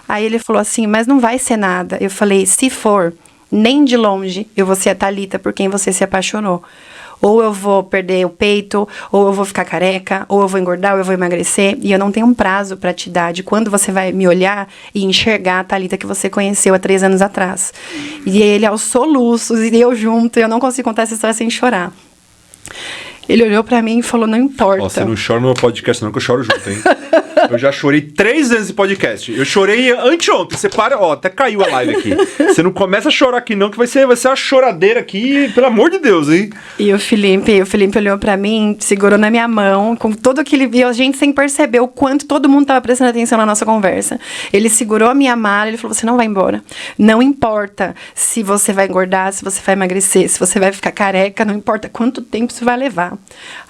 Aí ele falou assim, mas não vai ser nada. Eu falei, se for, nem de longe, eu vou ser a Thalita por quem você se apaixonou. Ou eu vou perder o peito, ou eu vou ficar careca, ou eu vou engordar, ou eu vou emagrecer. E eu não tenho um prazo pra te dar de quando você vai me olhar e enxergar a Thalita que você conheceu há 3 anos atrás. E ele aos soluços, e eu junto, e eu não consigo contar essa história sem chorar. Ele olhou pra mim e falou, não importa. Ó, você não chora no meu podcast não, que eu choro junto, hein? Eu já chorei 3 vezes em podcast. Eu chorei anteontem. Você para, ó, até caiu a live aqui. Você não começa a chorar aqui não, que vai ser uma choradeira aqui, pelo amor de Deus, hein? E o Felipe olhou pra mim, segurou na minha mão, com todo aquele... E a gente sem perceber o quanto todo mundo tava prestando atenção na nossa conversa. Ele segurou a minha mala, ele falou, você não vai embora. Não importa se você vai engordar, se você vai emagrecer, se você vai ficar careca, não importa quanto tempo isso vai levar.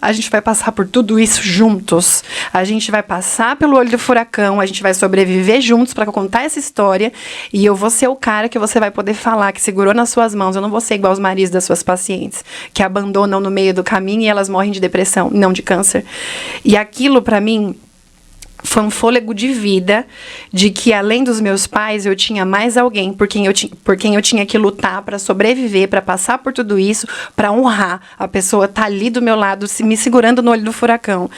a gente vai passar por tudo isso juntos. A gente vai passar pelo olho do furacão, a gente vai sobreviver juntos para contar essa história. E eu vou ser o cara que você vai poder falar, que segurou nas suas mãos. Eu não vou ser igual os maridos das suas pacientes, que abandonam no meio do caminho e elas morrem de depressão, não de câncer. E aquilo, para mim, foi um fôlego de vida, de que além dos meus pais, eu tinha mais alguém por quem eu tinha que lutar para sobreviver, para passar por tudo isso, para honrar a pessoa tá ali do meu lado, me segurando no olho do furacão.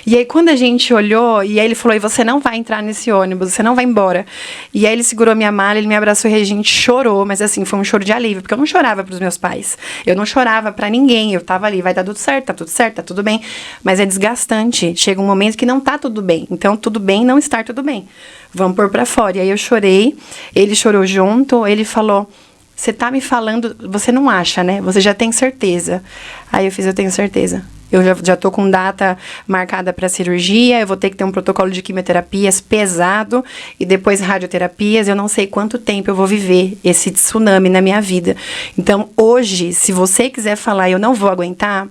E aí quando a gente olhou, e aí ele falou, e você não vai entrar nesse ônibus, você não vai embora. E aí ele segurou minha mala, ele me abraçou e a gente chorou, mas assim, foi um choro de alívio, porque eu não chorava pros meus pais, eu não chorava para ninguém, eu tava ali, vai dar tudo certo, tá tudo bem, mas é desgastante, chega um momento que não tá tudo bem, então tudo bem não estar tudo bem. Vamos pôr pra fora. E aí eu chorei, ele chorou junto, ele falou, você tá me falando, você não acha, né? Você já tem certeza. Aí eu tenho certeza. Eu já tô com data marcada para cirurgia, eu vou ter que ter um protocolo de quimioterapias pesado e depois radioterapias. Eu não sei quanto tempo eu vou viver esse tsunami na minha vida. Então, hoje, se você quiser falar, eu não vou aguentar,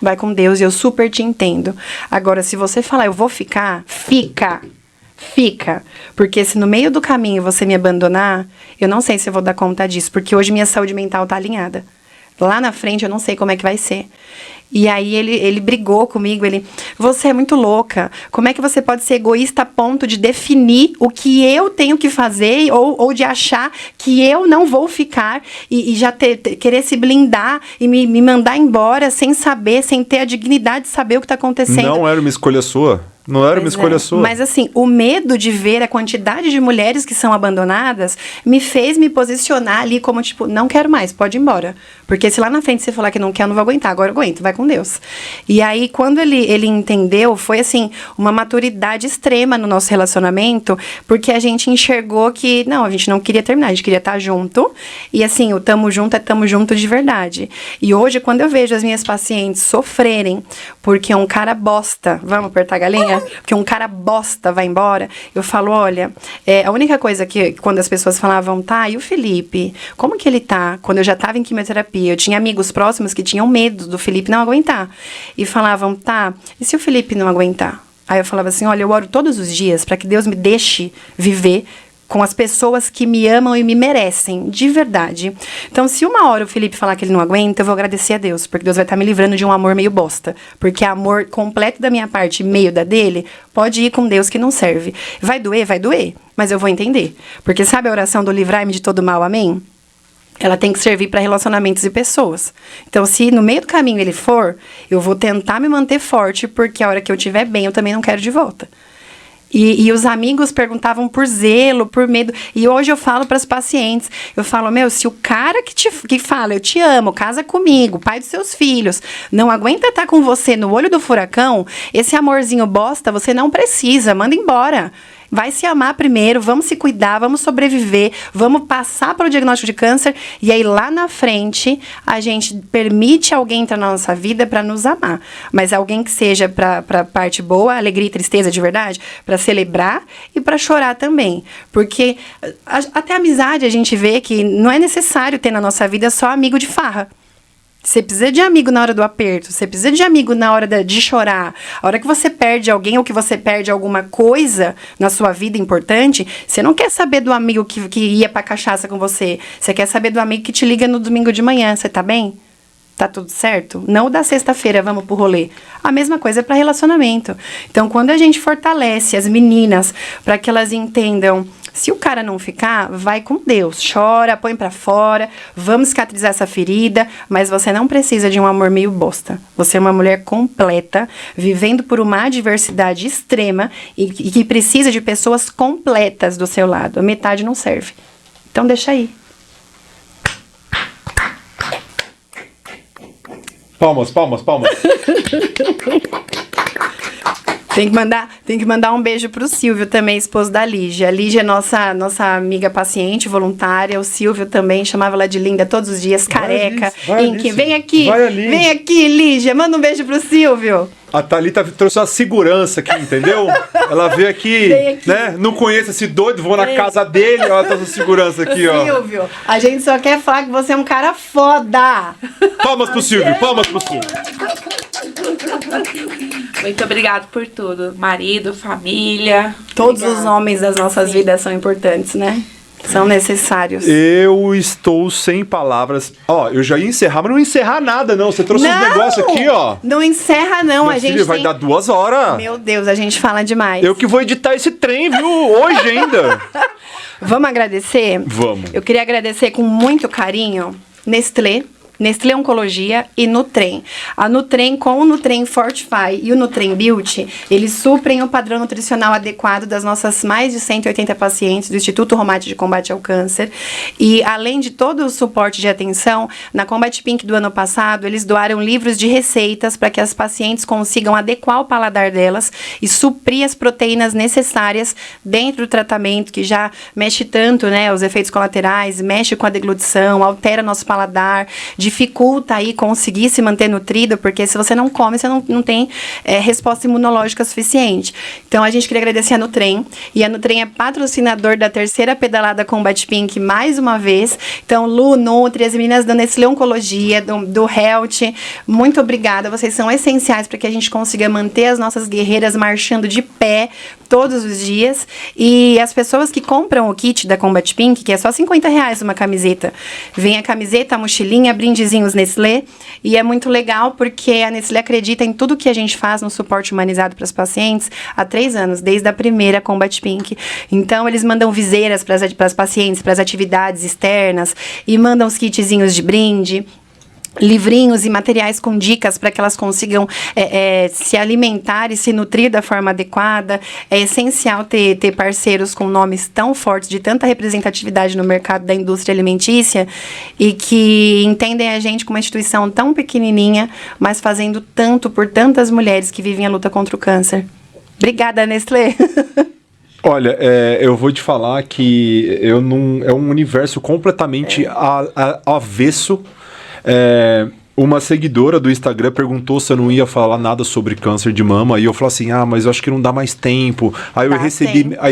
vai com Deus, e eu super te entendo. Agora, se você falar, eu vou ficar, fica. Porque se no meio do caminho você me abandonar, eu não sei se eu vou dar conta disso, porque hoje minha saúde mental tá alinhada. Lá na frente eu não sei como é que vai ser. E aí ele brigou comigo, você é muito louca, como é que você pode ser egoísta a ponto de definir o que eu tenho que fazer ou de achar que eu não vou ficar e já querer se blindar e me mandar embora sem saber, sem ter a dignidade de saber o que está acontecendo. Não era uma escolha sua. Não era uma escolha sua. Mas assim, o medo de ver a quantidade de mulheres que são abandonadas me fez me posicionar ali como tipo, não quero mais, pode ir embora. Porque se lá na frente você falar que não quer, eu não vou aguentar, agora eu aguento, vai com Deus. E aí, quando ele entendeu, foi assim, uma maturidade extrema no nosso relacionamento, porque a gente enxergou que, não, a gente não queria terminar, a gente queria estar junto, e assim, o tamo junto é tamo junto de verdade. E hoje, quando eu vejo as minhas pacientes sofrerem, porque um cara bosta, vamos apertar a galinha? Porque um cara bosta vai embora, eu falo, olha, a única coisa que, quando as pessoas falavam, tá, e o Felipe, como que ele tá? Quando eu já tava em quimioterapia, eu tinha amigos próximos que tinham medo do Felipe não aguentar. E falavam, tá, e se o Felipe não aguentar? Aí eu falava assim, olha, eu oro todos os dias para que Deus me deixe viver com as pessoas que me amam e me merecem, de verdade. Então, se uma hora o Felipe falar que ele não aguenta, eu vou agradecer a Deus, porque Deus vai estar me livrando de um amor meio bosta. Porque amor completo da minha parte e meio da dele, pode ir com Deus que não serve. Vai doer, mas eu vou entender. Porque sabe a oração do livrai-me de todo mal, amém? Ela tem que servir para relacionamentos e pessoas. Então, se no meio do caminho ele for, eu vou tentar me manter forte, porque a hora que eu estiver bem, eu também não quero de volta. E os amigos perguntavam por zelo, por medo. E hoje eu falo para as pacientes, eu falo, se o cara que fala, eu te amo, casa comigo, pai dos seus filhos, não aguenta estar com você no olho do furacão, esse amorzinho bosta, você não precisa, manda embora. Vai se amar primeiro, vamos se cuidar, vamos sobreviver, vamos passar pelo diagnóstico de câncer e aí lá na frente a gente permite alguém entrar na nossa vida para nos amar. Mas alguém que seja para parte boa, alegria e tristeza de verdade, para celebrar e para chorar também. Porque até amizade a gente vê que não é necessário ter na nossa vida só amigo de farra. Você precisa de amigo na hora do aperto, você precisa de amigo na hora de chorar. A hora que você perde alguém ou que você perde alguma coisa na sua vida importante, você não quer saber do amigo que ia pra cachaça com você. Você quer saber do amigo que te liga no domingo de manhã. Você tá bem? Tá tudo certo? Não o da sexta-feira, vamos pro rolê. A mesma coisa para relacionamento. Então, quando a gente fortalece as meninas para que elas entendam, se o cara não ficar, vai com Deus. Chora, põe pra fora, vamos cicatrizar essa ferida, mas você não precisa de um amor meio bosta. Você é uma mulher completa, vivendo por uma adversidade extrema e que precisa de pessoas completas do seu lado. A metade não serve. Então, deixa aí. Tem que mandar um beijo pro Silvio também, esposo da Lígia. A Lígia é nossa amiga paciente, voluntária. O Silvio também chamava ela de linda todos os dias, careca. Vem aqui, Lígia. Manda um beijo pro Silvio. A Thalita trouxe uma segurança aqui, entendeu? Ela veio aqui, né? Não conheço esse doido, vou na casa dele, ela trouxe segurança aqui, ó. Silvio, a gente só quer falar que você é um cara foda. Palmas pro Silvio, palmas pro Silvio. Muito obrigado por tudo. Marido, família. Todos os homens das nossas vidas são importantes, né? São necessários. Eu estou sem palavras. Ó, eu já ia encerrar, mas não ia encerrar nada, não. Você trouxe uns negócios aqui, ó. Não encerra, não. Meu filho, vai dar 2 horas. Meu Deus, a gente fala demais. Eu que vou editar esse trem, viu? Hoje ainda. Vamos agradecer? Vamos. Eu queria agradecer com muito carinho Nestlé Oncologia e Nutrem. A Nutrem, com o Nutrem Fortify e o Nutrem Beauty, eles suprem o padrão nutricional adequado das nossas mais de 180 pacientes do Instituto Romati de Combate ao Câncer. E, além de todo o suporte de atenção, na Combat Pink do ano passado, eles doaram livros de receitas para que as pacientes consigam adequar o paladar delas e suprir as proteínas necessárias dentro do tratamento, que já mexe tanto, né, os efeitos colaterais, mexe com a deglutição, altera nosso paladar, dificulta aí conseguir se manter nutrido, porque se você não come, você não tem resposta imunológica suficiente. Então, a gente queria agradecer a Nutrem, e a Nutrem é patrocinador da 3ª pedalada Combat Pink mais uma vez. Então, Lu, Nutri, as meninas da Nestlé Oncologia, do Health, muito obrigada, vocês são essenciais para que a gente consiga manter as nossas guerreiras marchando de pé todos os dias. E as pessoas que compram o kit da Combat Pink, que é só R$50 uma camiseta, vem a camiseta, a mochilinha, brindezinhos Nestlé, e é muito legal porque a Nestlé acredita em tudo que a gente faz no suporte humanizado para os pacientes há 3 anos, desde a primeira Combat Pink. Então, eles mandam viseiras para as pacientes, para as atividades externas, e mandam os kitzinhos de brinde, livrinhos e materiais com dicas para que elas consigam se alimentar e se nutrir da forma adequada. É essencial ter parceiros com nomes tão fortes, de tanta representatividade no mercado da indústria alimentícia, e que entendem a gente como uma instituição tão pequenininha, mas fazendo tanto por tantas mulheres que vivem a luta contra o câncer. Obrigada, Nestlé! Olha, eu vou te falar que é um universo completamente avesso. Uma seguidora do Instagram perguntou se eu não ia falar nada sobre câncer de mama, e eu falei assim, mas eu acho que não dá mais tempo. Aí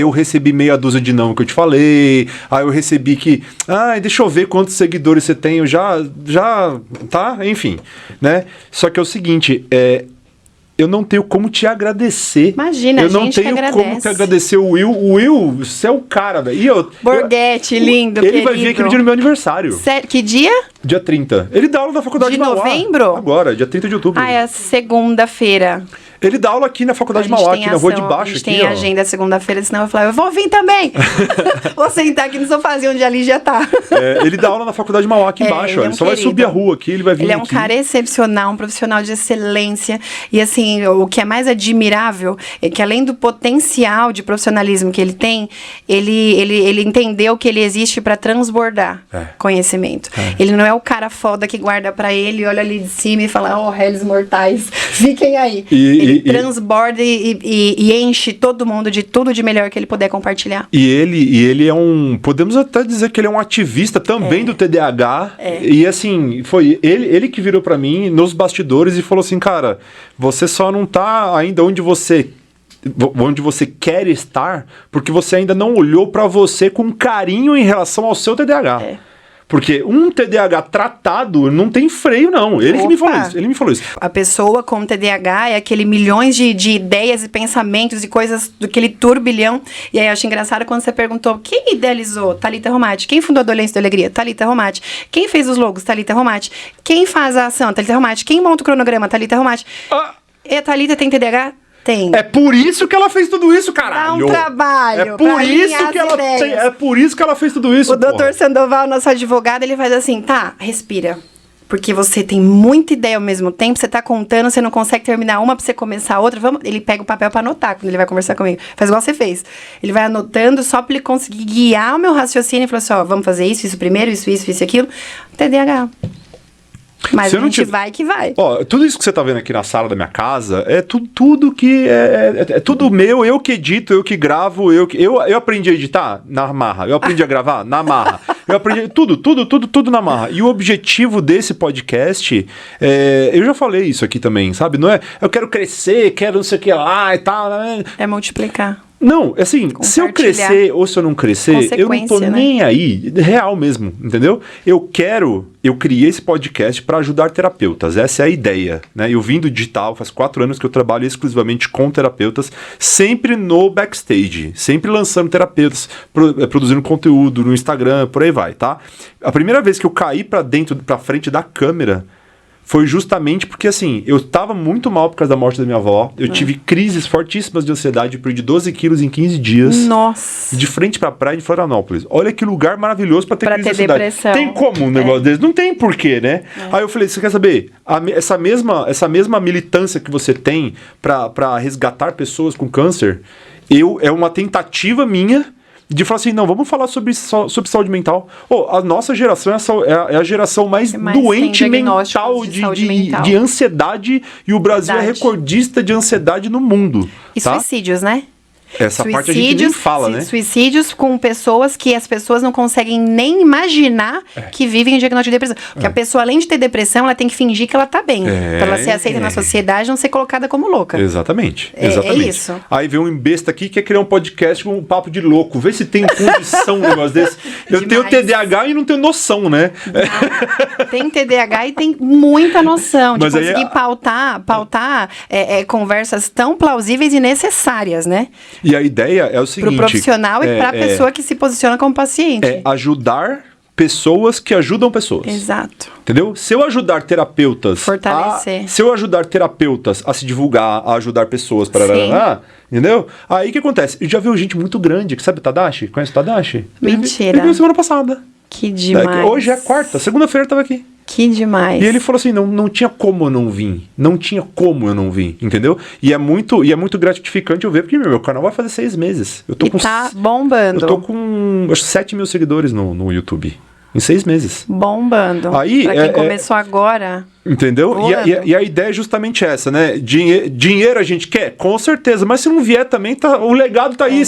eu recebi meia dúzia de não que eu te falei. Aí eu recebi que, deixa eu ver quantos seguidores você tem, eu já, tá, enfim, né? Só que é o seguinte, eu não tenho como te agradecer. Imagina, eu não tenho como te agradecer o Will. O Will, você é o cara, velho. Borghetti, lindo, ele vai vir aquele dia no meu aniversário. Que dia? Dia 30. Ele dá aula na faculdade de Mauá. De novembro? Agora, dia 30 de outubro. É segunda-feira. Ele dá aula aqui na faculdade de Mauá, aqui na rua de baixo. A gente tem agenda segunda-feira, senão eu vou falar, eu vou vir também. Vou sentar aqui no sofazinho onde a Lígia tá. Ele dá aula na faculdade de Mauá aqui embaixo. Ele só vai subir a rua aqui, ele vai vir aqui. Ele é um cara excepcional, um profissional de excelência. E assim, o que é mais admirável é que, além do potencial de profissionalismo que ele tem, ele entendeu que ele existe para transbordar conhecimento. Ele não é o cara foda que guarda pra ele, olha ali de cima e fala, réis mortais, fiquem aí. Ele transborda e enche todo mundo de tudo de melhor que ele puder compartilhar. E ele é podemos até dizer que ele é um ativista também do TDAH. E assim, foi ele que virou pra mim nos bastidores e falou assim, cara, você só não tá ainda onde você quer estar, porque você ainda não olhou pra você com carinho em relação ao seu TDAH. Porque um TDAH tratado não tem freio, não. Ele que me falou isso. A pessoa com TDAH é aquele milhões de ideias e pensamentos e coisas daquele turbilhão. E aí eu acho engraçado quando você perguntou quem idealizou? Thalita Romati. Quem fundou a Dolência da Alegria? Thalita Romati. Quem fez os logos? Thalita Romati. Quem faz a ação? Thalita Romati. Quem monta o cronograma? Thalita Romati. E a Thalita tem TDAH? Tem. É por isso que ela fez tudo isso, caralho. Dá um trabalho. É por isso que ela fez tudo isso. O doutor Sandoval, nosso advogado, ele faz assim, respira. Porque você tem muita ideia ao mesmo tempo, você tá contando, você não consegue terminar uma pra você começar a outra. Ele pega o papel pra anotar quando ele vai conversar comigo. Faz igual você fez. Ele vai anotando só pra ele conseguir guiar o meu raciocínio e falar assim, vamos fazer isso primeiro, isso e aquilo. TDAH. Mas Se eu a não gente tive- vai que vai. Ó, tudo isso que você tá vendo aqui na sala da minha casa é tudo que é tudo meu, eu que edito, eu que gravo, eu aprendi a editar na marra, eu aprendi a gravar na marra, eu aprendi tudo na marra. E o objetivo desse podcast, eu já falei isso aqui também, sabe? Não é, eu quero crescer, quero não sei o que lá e tal. Né? É multiplicar. Não, assim, se eu Compartilhar. crescer ou se eu não crescer, eu não tô Consequência, né? nem aí, real mesmo, entendeu? Eu criei esse podcast para ajudar terapeutas, essa é a ideia, né? Eu vim do digital, faz 4 anos que eu trabalho exclusivamente com terapeutas, sempre no backstage, sempre lançando terapeutas, produzindo conteúdo no Instagram, por aí vai, tá? A primeira vez que eu caí pra frente da câmera, foi justamente porque, assim, eu tava muito mal por causa da morte da minha avó. Eu tive crises fortíssimas de ansiedade, perdi 12 quilos em 15 dias. Nossa. De frente pra praia de Florianópolis. Olha que lugar maravilhoso pra ter Pra crise ter de ansiedade. depressão. Tem como um negócio desse? Não tem porquê, né? Aí eu falei, você quer saber? Essa mesma militância que você tem pra resgatar pessoas com câncer, é uma tentativa minha de falar assim, não, vamos falar sobre saúde mental. A nossa geração é a geração mais Que mais doente tem mental diagnósticos de saúde mental. de ansiedade, e o Brasil é Verdade. recordista de ansiedade no mundo. E tá? suicídios, né? Essa parte a gente nem fala, né? Suicídios com pessoas que as pessoas não conseguem nem imaginar que vivem em diagnóstico de depressão. Porque a pessoa, além de ter depressão, ela tem que fingir que ela tá bem. Pra ela ser aceita na sociedade e não ser colocada como louca. Exatamente. É Exatamente. isso. Aí vem um besta aqui que quer criar um podcast com um papo de louco. Vê se tem condição um negócio desse. Eu tenho Demais. TDAH e não tenho noção, né? Tem TDAH e tem muita noção de Mas aí conseguir pautar conversas tão plausíveis e necessárias, né? E a ideia é o seguinte... Pro profissional e pra pessoa que se posiciona como paciente. É ajudar pessoas que ajudam pessoas. Exato. Entendeu? Se eu ajudar terapeutas... Fortalecer. Se eu ajudar terapeutas a se divulgar, a ajudar pessoas para... Entendeu? Aí o que acontece? Eu já vi gente muito grande, que sabe o Tadashi? Conhece o Tadashi? Mentira. Ele veio semana passada. Que demais. Hoje é quarta. Segunda-feira eu tava aqui. Que demais. E ele falou assim, não tinha como eu não vir. Não tinha como eu não vir, entendeu? E é muito gratificante eu ver, porque meu canal vai fazer 6 meses. Eu tô E tá bombando. Eu tô com, acho, 7 mil seguidores no YouTube. Em 6 meses. Bombando. Aí, pra quem começou agora... Entendeu? E a ideia é justamente essa, né? Dinheiro a gente quer? Com certeza. Mas se não vier também, o legado tá aí.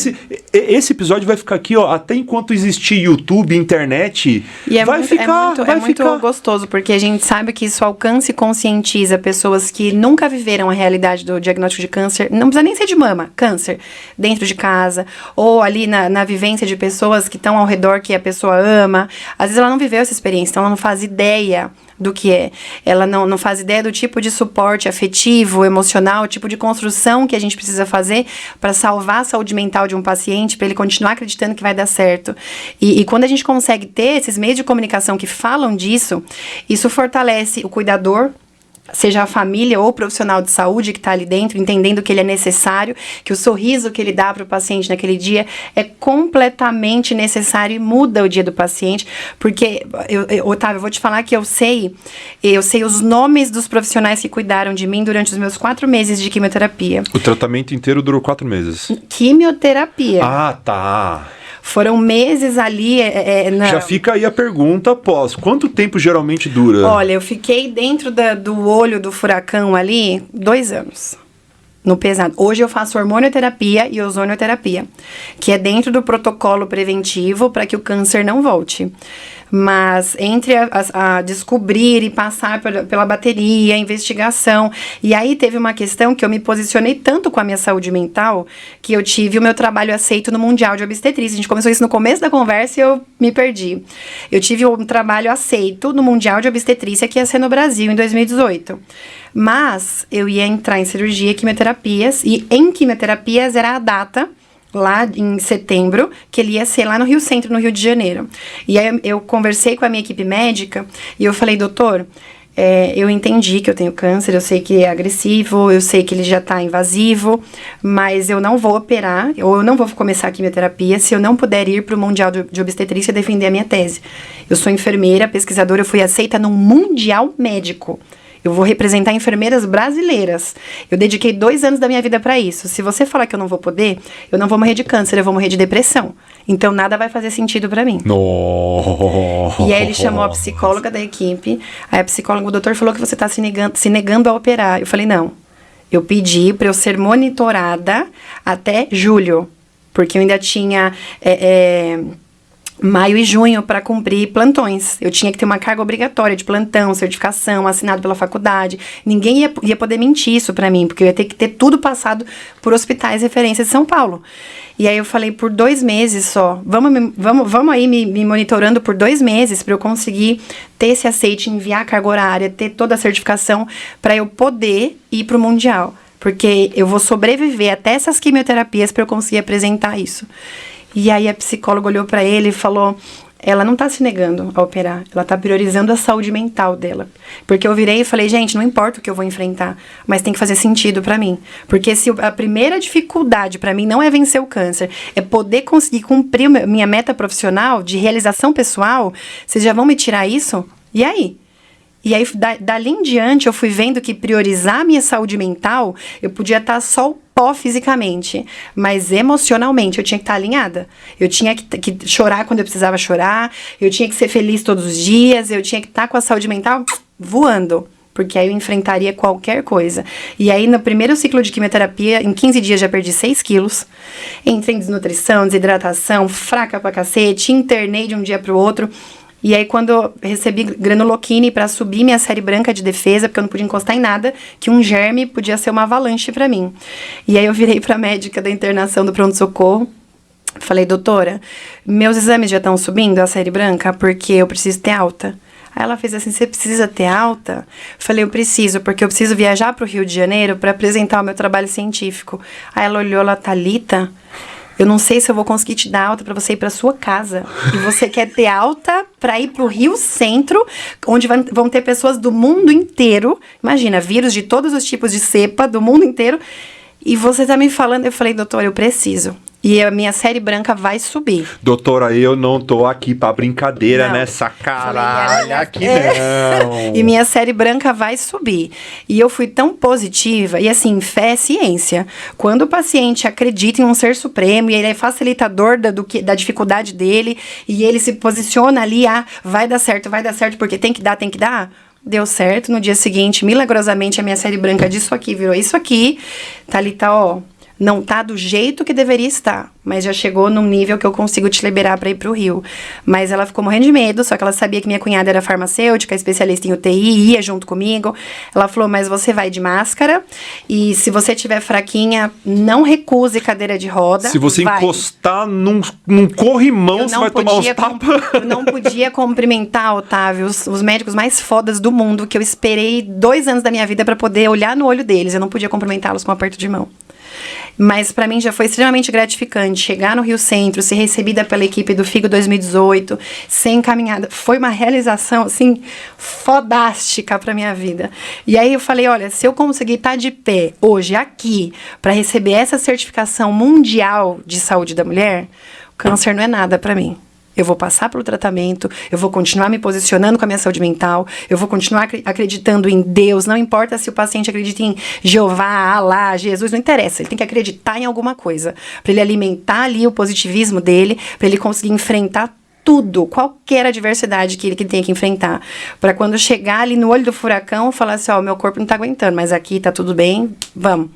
Esse episódio vai ficar aqui, ó, até enquanto existir YouTube, internet. E vai ficar. É muito gostoso, porque a gente sabe que isso alcança e conscientiza pessoas que nunca viveram a realidade do diagnóstico de câncer. Não precisa nem ser de mama, câncer. Dentro de casa. Ou ali na vivência de pessoas que estão ao redor, que a pessoa ama. Às vezes ela não viveu essa experiência, então ela não faz ideia do que é. Ela não faz ideia do tipo de suporte afetivo, emocional, o tipo de construção que a gente precisa fazer para salvar a saúde mental de um paciente, para ele continuar acreditando que vai dar certo. E quando a gente consegue ter esses meios de comunicação que falam disso, isso fortalece o cuidador, seja a família ou o profissional de saúde que está ali dentro, entendendo que ele é necessário, que o sorriso que ele dá para o paciente naquele dia é completamente necessário e muda o dia do paciente, porque, Otávio, eu vou te falar que eu sei os nomes dos profissionais que cuidaram de mim durante os meus 4 meses de quimioterapia. O tratamento inteiro durou 4 meses. Quimioterapia. Ah, tá. Foram meses ali. Já fica aí a pergunta após. Quanto tempo geralmente dura? Olha, eu fiquei dentro do olho do furacão ali 2 anos. No pesado. Hoje eu faço hormonioterapia e ozonioterapia, que é dentro do protocolo preventivo para que o câncer não volte. Mas entre a descobrir e passar pela bateria, investigação, e aí teve uma questão que eu me posicionei tanto com a minha saúde mental, que eu tive o meu trabalho aceito no Mundial de Obstetrícia. A gente começou isso no começo da conversa e eu me perdi. Eu tive um trabalho aceito no Mundial de Obstetrícia, que ia ser no Brasil, em 2018. Mas eu ia entrar em cirurgia e quimioterapias, e em quimioterapias era a data, lá em setembro, que ele ia ser lá no Rio Centro, no Rio de Janeiro. E aí eu conversei com a minha equipe médica e eu falei, doutor, eu entendi que eu tenho câncer, eu sei que é agressivo, eu sei que ele já está invasivo, mas eu não vou operar, ou eu não vou começar a quimioterapia se eu não puder ir para o Mundial de Obstetrícia defender a minha tese. Eu sou enfermeira, pesquisadora, eu fui aceita num Mundial médico. Eu vou representar enfermeiras brasileiras. Eu dediquei 2 anos da minha vida para isso. Se você falar que eu não vou poder, eu não vou morrer de câncer, eu vou morrer de depressão. Então, nada vai fazer sentido para mim. Nossa. E aí ele chamou a psicóloga da equipe. Aí a psicóloga, o doutor falou que você tá se negando a operar. Eu falei, não. Eu pedi para eu ser monitorada até julho. Porque eu ainda tinha maio e junho para cumprir plantões. Eu tinha que ter uma carga obrigatória de plantão, certificação, assinado pela faculdade. Ninguém ia poder mentir isso para mim, porque eu ia ter que ter tudo passado por hospitais referência de São Paulo. E aí eu falei, por 2 meses só, vamos aí me monitorando por 2 meses para eu conseguir ter esse aceite, enviar a carga horária, ter toda a certificação para eu poder ir pro Mundial. Porque eu vou sobreviver até essas quimioterapias para eu conseguir apresentar isso. E aí a psicóloga olhou para ele e falou, ela não tá se negando a operar, ela tá priorizando a saúde mental dela. Porque eu virei e falei, gente, não importa o que eu vou enfrentar, mas tem que fazer sentido para mim. Porque se a primeira dificuldade para mim não é vencer o câncer, é poder conseguir cumprir minha meta profissional de realização pessoal, vocês já vão me tirar isso? E aí? E aí, dali em diante, eu fui vendo que priorizar a minha saúde mental, eu podia estar só o pó fisicamente, mas emocionalmente eu tinha que estar alinhada. Eu tinha que chorar quando eu precisava chorar, eu tinha que ser feliz todos os dias, eu tinha que estar com a saúde mental voando, porque aí eu enfrentaria qualquer coisa. E aí, no primeiro ciclo de quimioterapia, em 15 dias já perdi 6 quilos, entrei em desnutrição, desidratação, fraca pra cacete, internei de um dia pro outro. E aí, quando eu recebi granuloquine para subir minha série branca de defesa, porque eu não podia encostar em nada, que um germe podia ser uma avalanche para mim. E aí, eu virei para a médica da internação do pronto-socorro, falei, doutora, meus exames já estão subindo a série branca porque eu preciso ter alta. Aí ela fez assim, você precisa ter alta? Falei, eu preciso, porque eu preciso viajar para o Rio de Janeiro para apresentar o meu trabalho científico. Aí ela olhou, ela, Thalita, eu não sei se eu vou conseguir te dar alta para você ir para sua casa. E você quer ter alta para ir para o Rio Centro, onde vão ter pessoas do mundo inteiro. Imagina, vírus de todos os tipos de cepa do mundo inteiro. E você tá me falando, eu falei, doutora, eu preciso. E a minha série branca vai subir. Doutora, eu não tô aqui pra brincadeira Não. nessa caralha aqui, não. E minha série branca vai subir. E eu fui tão positiva, e assim, fé é ciência. Quando o paciente acredita em um ser supremo, e ele é facilitador da dificuldade dele, e ele se posiciona ali, vai dar certo, porque tem que dar. Deu certo. No dia seguinte, milagrosamente, a minha série branca disso aqui virou isso aqui. Thalita, ó, não tá do jeito que deveria estar, mas já chegou num nível que eu consigo te liberar para ir pro Rio. Mas ela ficou morrendo de medo, só que ela sabia que minha cunhada era farmacêutica, especialista em UTI, ia junto comigo. Ela falou, mas você vai de máscara, e se você tiver fraquinha, não recuse cadeira de roda. Se você encostar num corrimão, você vai tomar uns tapas. Eu não podia cumprimentar, Otávio, os médicos mais fodas do mundo, que eu esperei 2 anos da minha vida para poder olhar no olho deles. Eu não podia cumprimentá-los com um aperto de mão. Mas para mim já foi extremamente gratificante chegar no Rio Centro, ser recebida pela equipe do FIGO 2018, ser encaminhada. Foi uma realização, assim, fodástica pra minha vida. E aí eu falei, olha, se eu conseguir estar de pé hoje aqui para receber essa certificação mundial de saúde da mulher, o câncer não é nada pra mim. Eu vou passar pelo tratamento, eu vou continuar me posicionando com a minha saúde mental, eu vou continuar acreditando em Deus, não importa se o paciente acredita em Jeová, Alá, Jesus, não interessa, ele tem que acreditar em alguma coisa, para ele alimentar ali o positivismo dele, para ele conseguir enfrentar tudo, qualquer adversidade que ele tenha que enfrentar, para quando chegar ali no olho do furacão, falar assim, ó, meu corpo não tá aguentando, mas aqui tá tudo bem, vamos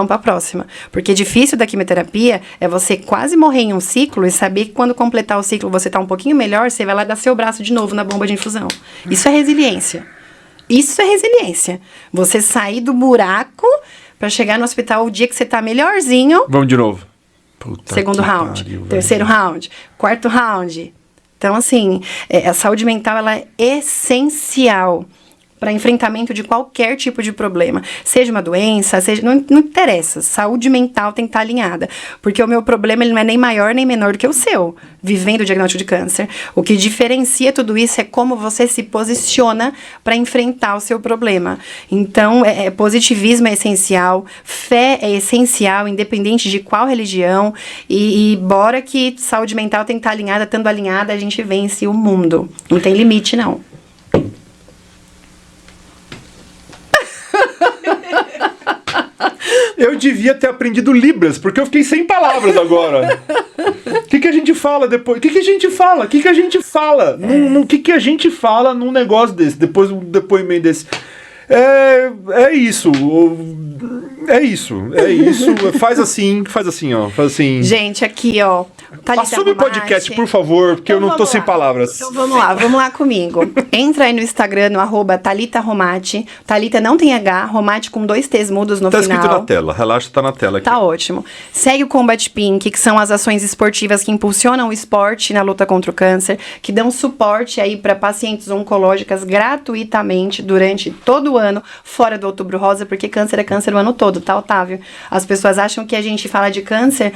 para a próxima. Porque difícil da quimioterapia é você quase morrer em um ciclo e saber que quando completar o ciclo você tá um pouquinho melhor, você vai lá dar seu braço de novo na bomba de infusão. Isso é resiliência. Você sair do buraco para chegar no hospital o dia que você tá melhorzinho. Vamos de novo. Puta Segundo round, pariu, terceiro round, quarto round. Então, assim, a saúde mental ela é essencial para enfrentamento de qualquer tipo de problema. Seja uma doença, não interessa. Saúde mental tem que estar alinhada. Porque o meu problema ele não é nem maior nem menor do que o seu, vivendo o diagnóstico de câncer. O que diferencia tudo isso é como você se posiciona para enfrentar o seu problema. Então, positivismo é essencial, fé é essencial, independente de qual religião. E bora que saúde mental tem que estar alinhada, estando alinhada, a gente vence o mundo. Não tem limite, não. Eu devia ter aprendido Libras, porque eu fiquei sem palavras agora. O que a gente fala depois? O que a gente fala? O que a gente fala? O que a gente fala num negócio desse, depois de um depoimento desse? É isso. É isso. Faz assim, ó. Faz assim. Gente, aqui, ó. Assume o podcast, por favor, porque então, eu não tô sem palavras. Então vamos lá comigo. Entra aí no Instagram, no @Thalita Romati. Thalita não tem H, Romati com 2 T's mudos no final. Tá escrito na tela, relaxa, tá na tela aqui. Tá ótimo. Segue o Combat Pink, que são as ações esportivas que impulsionam o esporte na luta contra o câncer, que dão suporte aí para pacientes oncológicas gratuitamente durante todo o ano, fora do Outubro Rosa, porque câncer é câncer o ano todo, tá, Otávio? As pessoas acham que a gente fala de câncer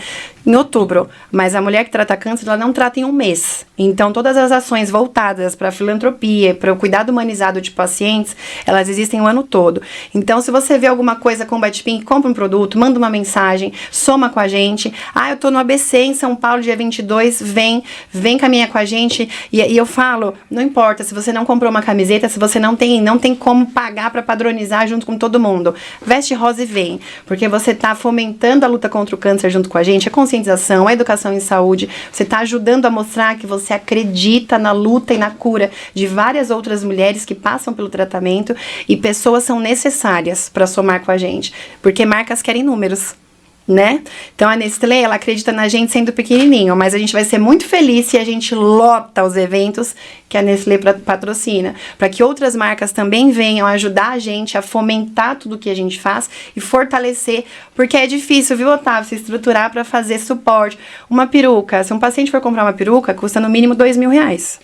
em outubro, mas a mulher que trata câncer, ela não trata em um mês. Então, todas as ações voltadas para a filantropia, para o cuidado humanizado de pacientes, elas existem o ano todo. Então, se você vê alguma coisa com Combat Pink, compra um produto, manda uma mensagem, soma com a gente. Eu tô no ABC em São Paulo, dia 22, vem caminhar com a gente. E eu falo, não importa se você não comprou uma camiseta, se você não tem como pagar para padronizar junto com todo mundo. Veste rosa e vem, porque você tá fomentando a luta contra o câncer junto com a gente, a conscientização, a educação em saúde, você tá ajudando a mostrar que você acredita na luta e na cura de várias outras mulheres que passam pelo tratamento, e pessoas são necessárias para somar com a gente, porque marcas querem números, né? Então a Nestlé, ela acredita na gente sendo pequenininho, mas a gente vai ser muito feliz se a gente lota os eventos que a Nestlé patrocina, para que outras marcas também venham ajudar a gente a fomentar tudo que a gente faz e fortalecer, porque é difícil, viu, Otávio, se estruturar para fazer suporte. Uma peruca, se um paciente for comprar uma peruca, custa no mínimo R$2.000.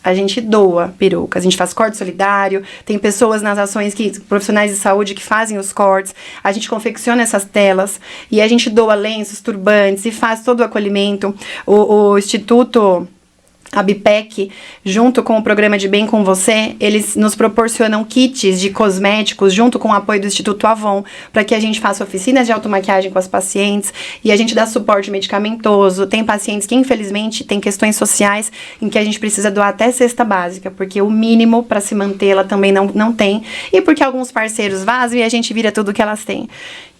A gente doa perucas, a gente faz corte solidário, tem pessoas nas ações, profissionais de saúde que fazem os cortes, a gente confecciona essas telas e a gente doa lenços, turbantes e faz todo o acolhimento. O Instituto ABPEC, junto com o programa de Bem com Você, eles nos proporcionam kits de cosméticos junto com o apoio do Instituto Avon, para que a gente faça oficinas de automaquiagem com as pacientes e a gente dá suporte medicamentoso. Tem pacientes que infelizmente têm questões sociais em que a gente precisa doar até cesta básica, porque o mínimo para se manter ela também não tem, e porque alguns parceiros vazam e a gente vira tudo que elas têm.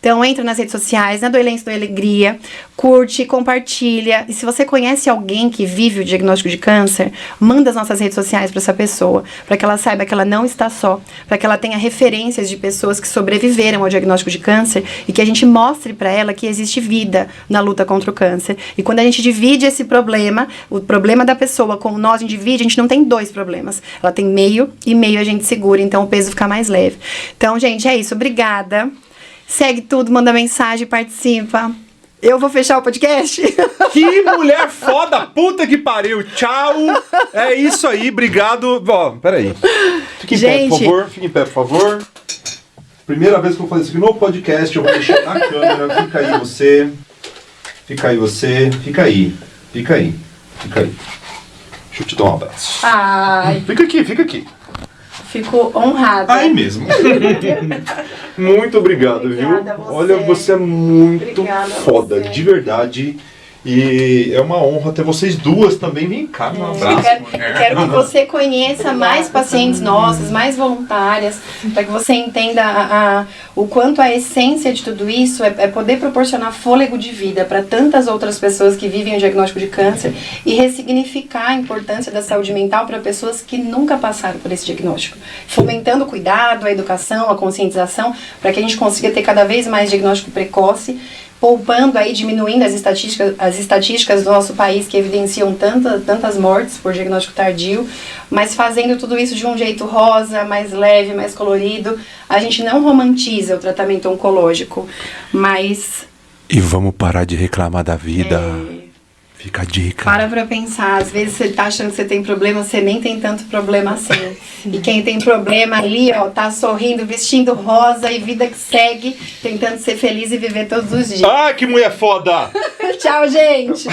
Então, entra nas redes sociais, na Doilência do Alegria, curte, compartilha. E se você conhece alguém que vive o diagnóstico de câncer, manda as nossas redes sociais para essa pessoa, para que ela saiba que ela não está só, para que ela tenha referências de pessoas que sobreviveram ao diagnóstico de câncer e que a gente mostre para ela que existe vida na luta contra o câncer. E quando a gente divide esse problema, o problema da pessoa com nós, a gente divide, a gente não tem 2 problemas. Ela tem meio e meio a gente segura, então o peso fica mais leve. Então, gente, é isso. Obrigada. Segue tudo, manda mensagem, participa. Eu vou fechar o podcast? Que mulher foda, puta que pariu. Tchau. É isso aí, obrigado. Ó, peraí. Fique em pé, por favor. Fique em pé, por favor. Primeira vez que eu vou fazer isso aqui no podcast, eu vou deixar na câmera. Fica aí você. Fica aí você. Fica aí. Fica aí. Fica aí. Deixa eu te dar um abraço. Ai. Fica aqui, fica aqui. Fico honrada. Aí mesmo. Muito obrigado, Obrigada, viu? Olha, você é muito foda, de verdade. E é uma honra ter vocês duas também. Vem cá, um abraço. Eu quero que você conheça mais pacientes nossas, mais voluntárias, para que você entenda o quanto a essência de tudo isso é poder proporcionar fôlego de vida para tantas outras pessoas que vivem o diagnóstico de câncer e ressignificar a importância da saúde mental para pessoas que nunca passaram por esse diagnóstico. Fomentando o cuidado, a educação, a conscientização, para que a gente consiga ter cada vez mais diagnóstico precoce, poupando aí, diminuindo as estatísticas do nosso país que evidenciam tantas mortes por diagnóstico tardio, mas fazendo tudo isso de um jeito rosa, mais leve, mais colorido. A gente não romantiza o tratamento oncológico, mas... E vamos parar de reclamar da vida. Fica a dica. Para pra pensar, às vezes você tá achando que você tem problema, você nem tem tanto problema assim. E quem tem problema ali, ó, tá sorrindo, vestindo rosa e vida que segue, tentando ser feliz e viver todos os dias. Ah, que mulher foda! Tchau, gente!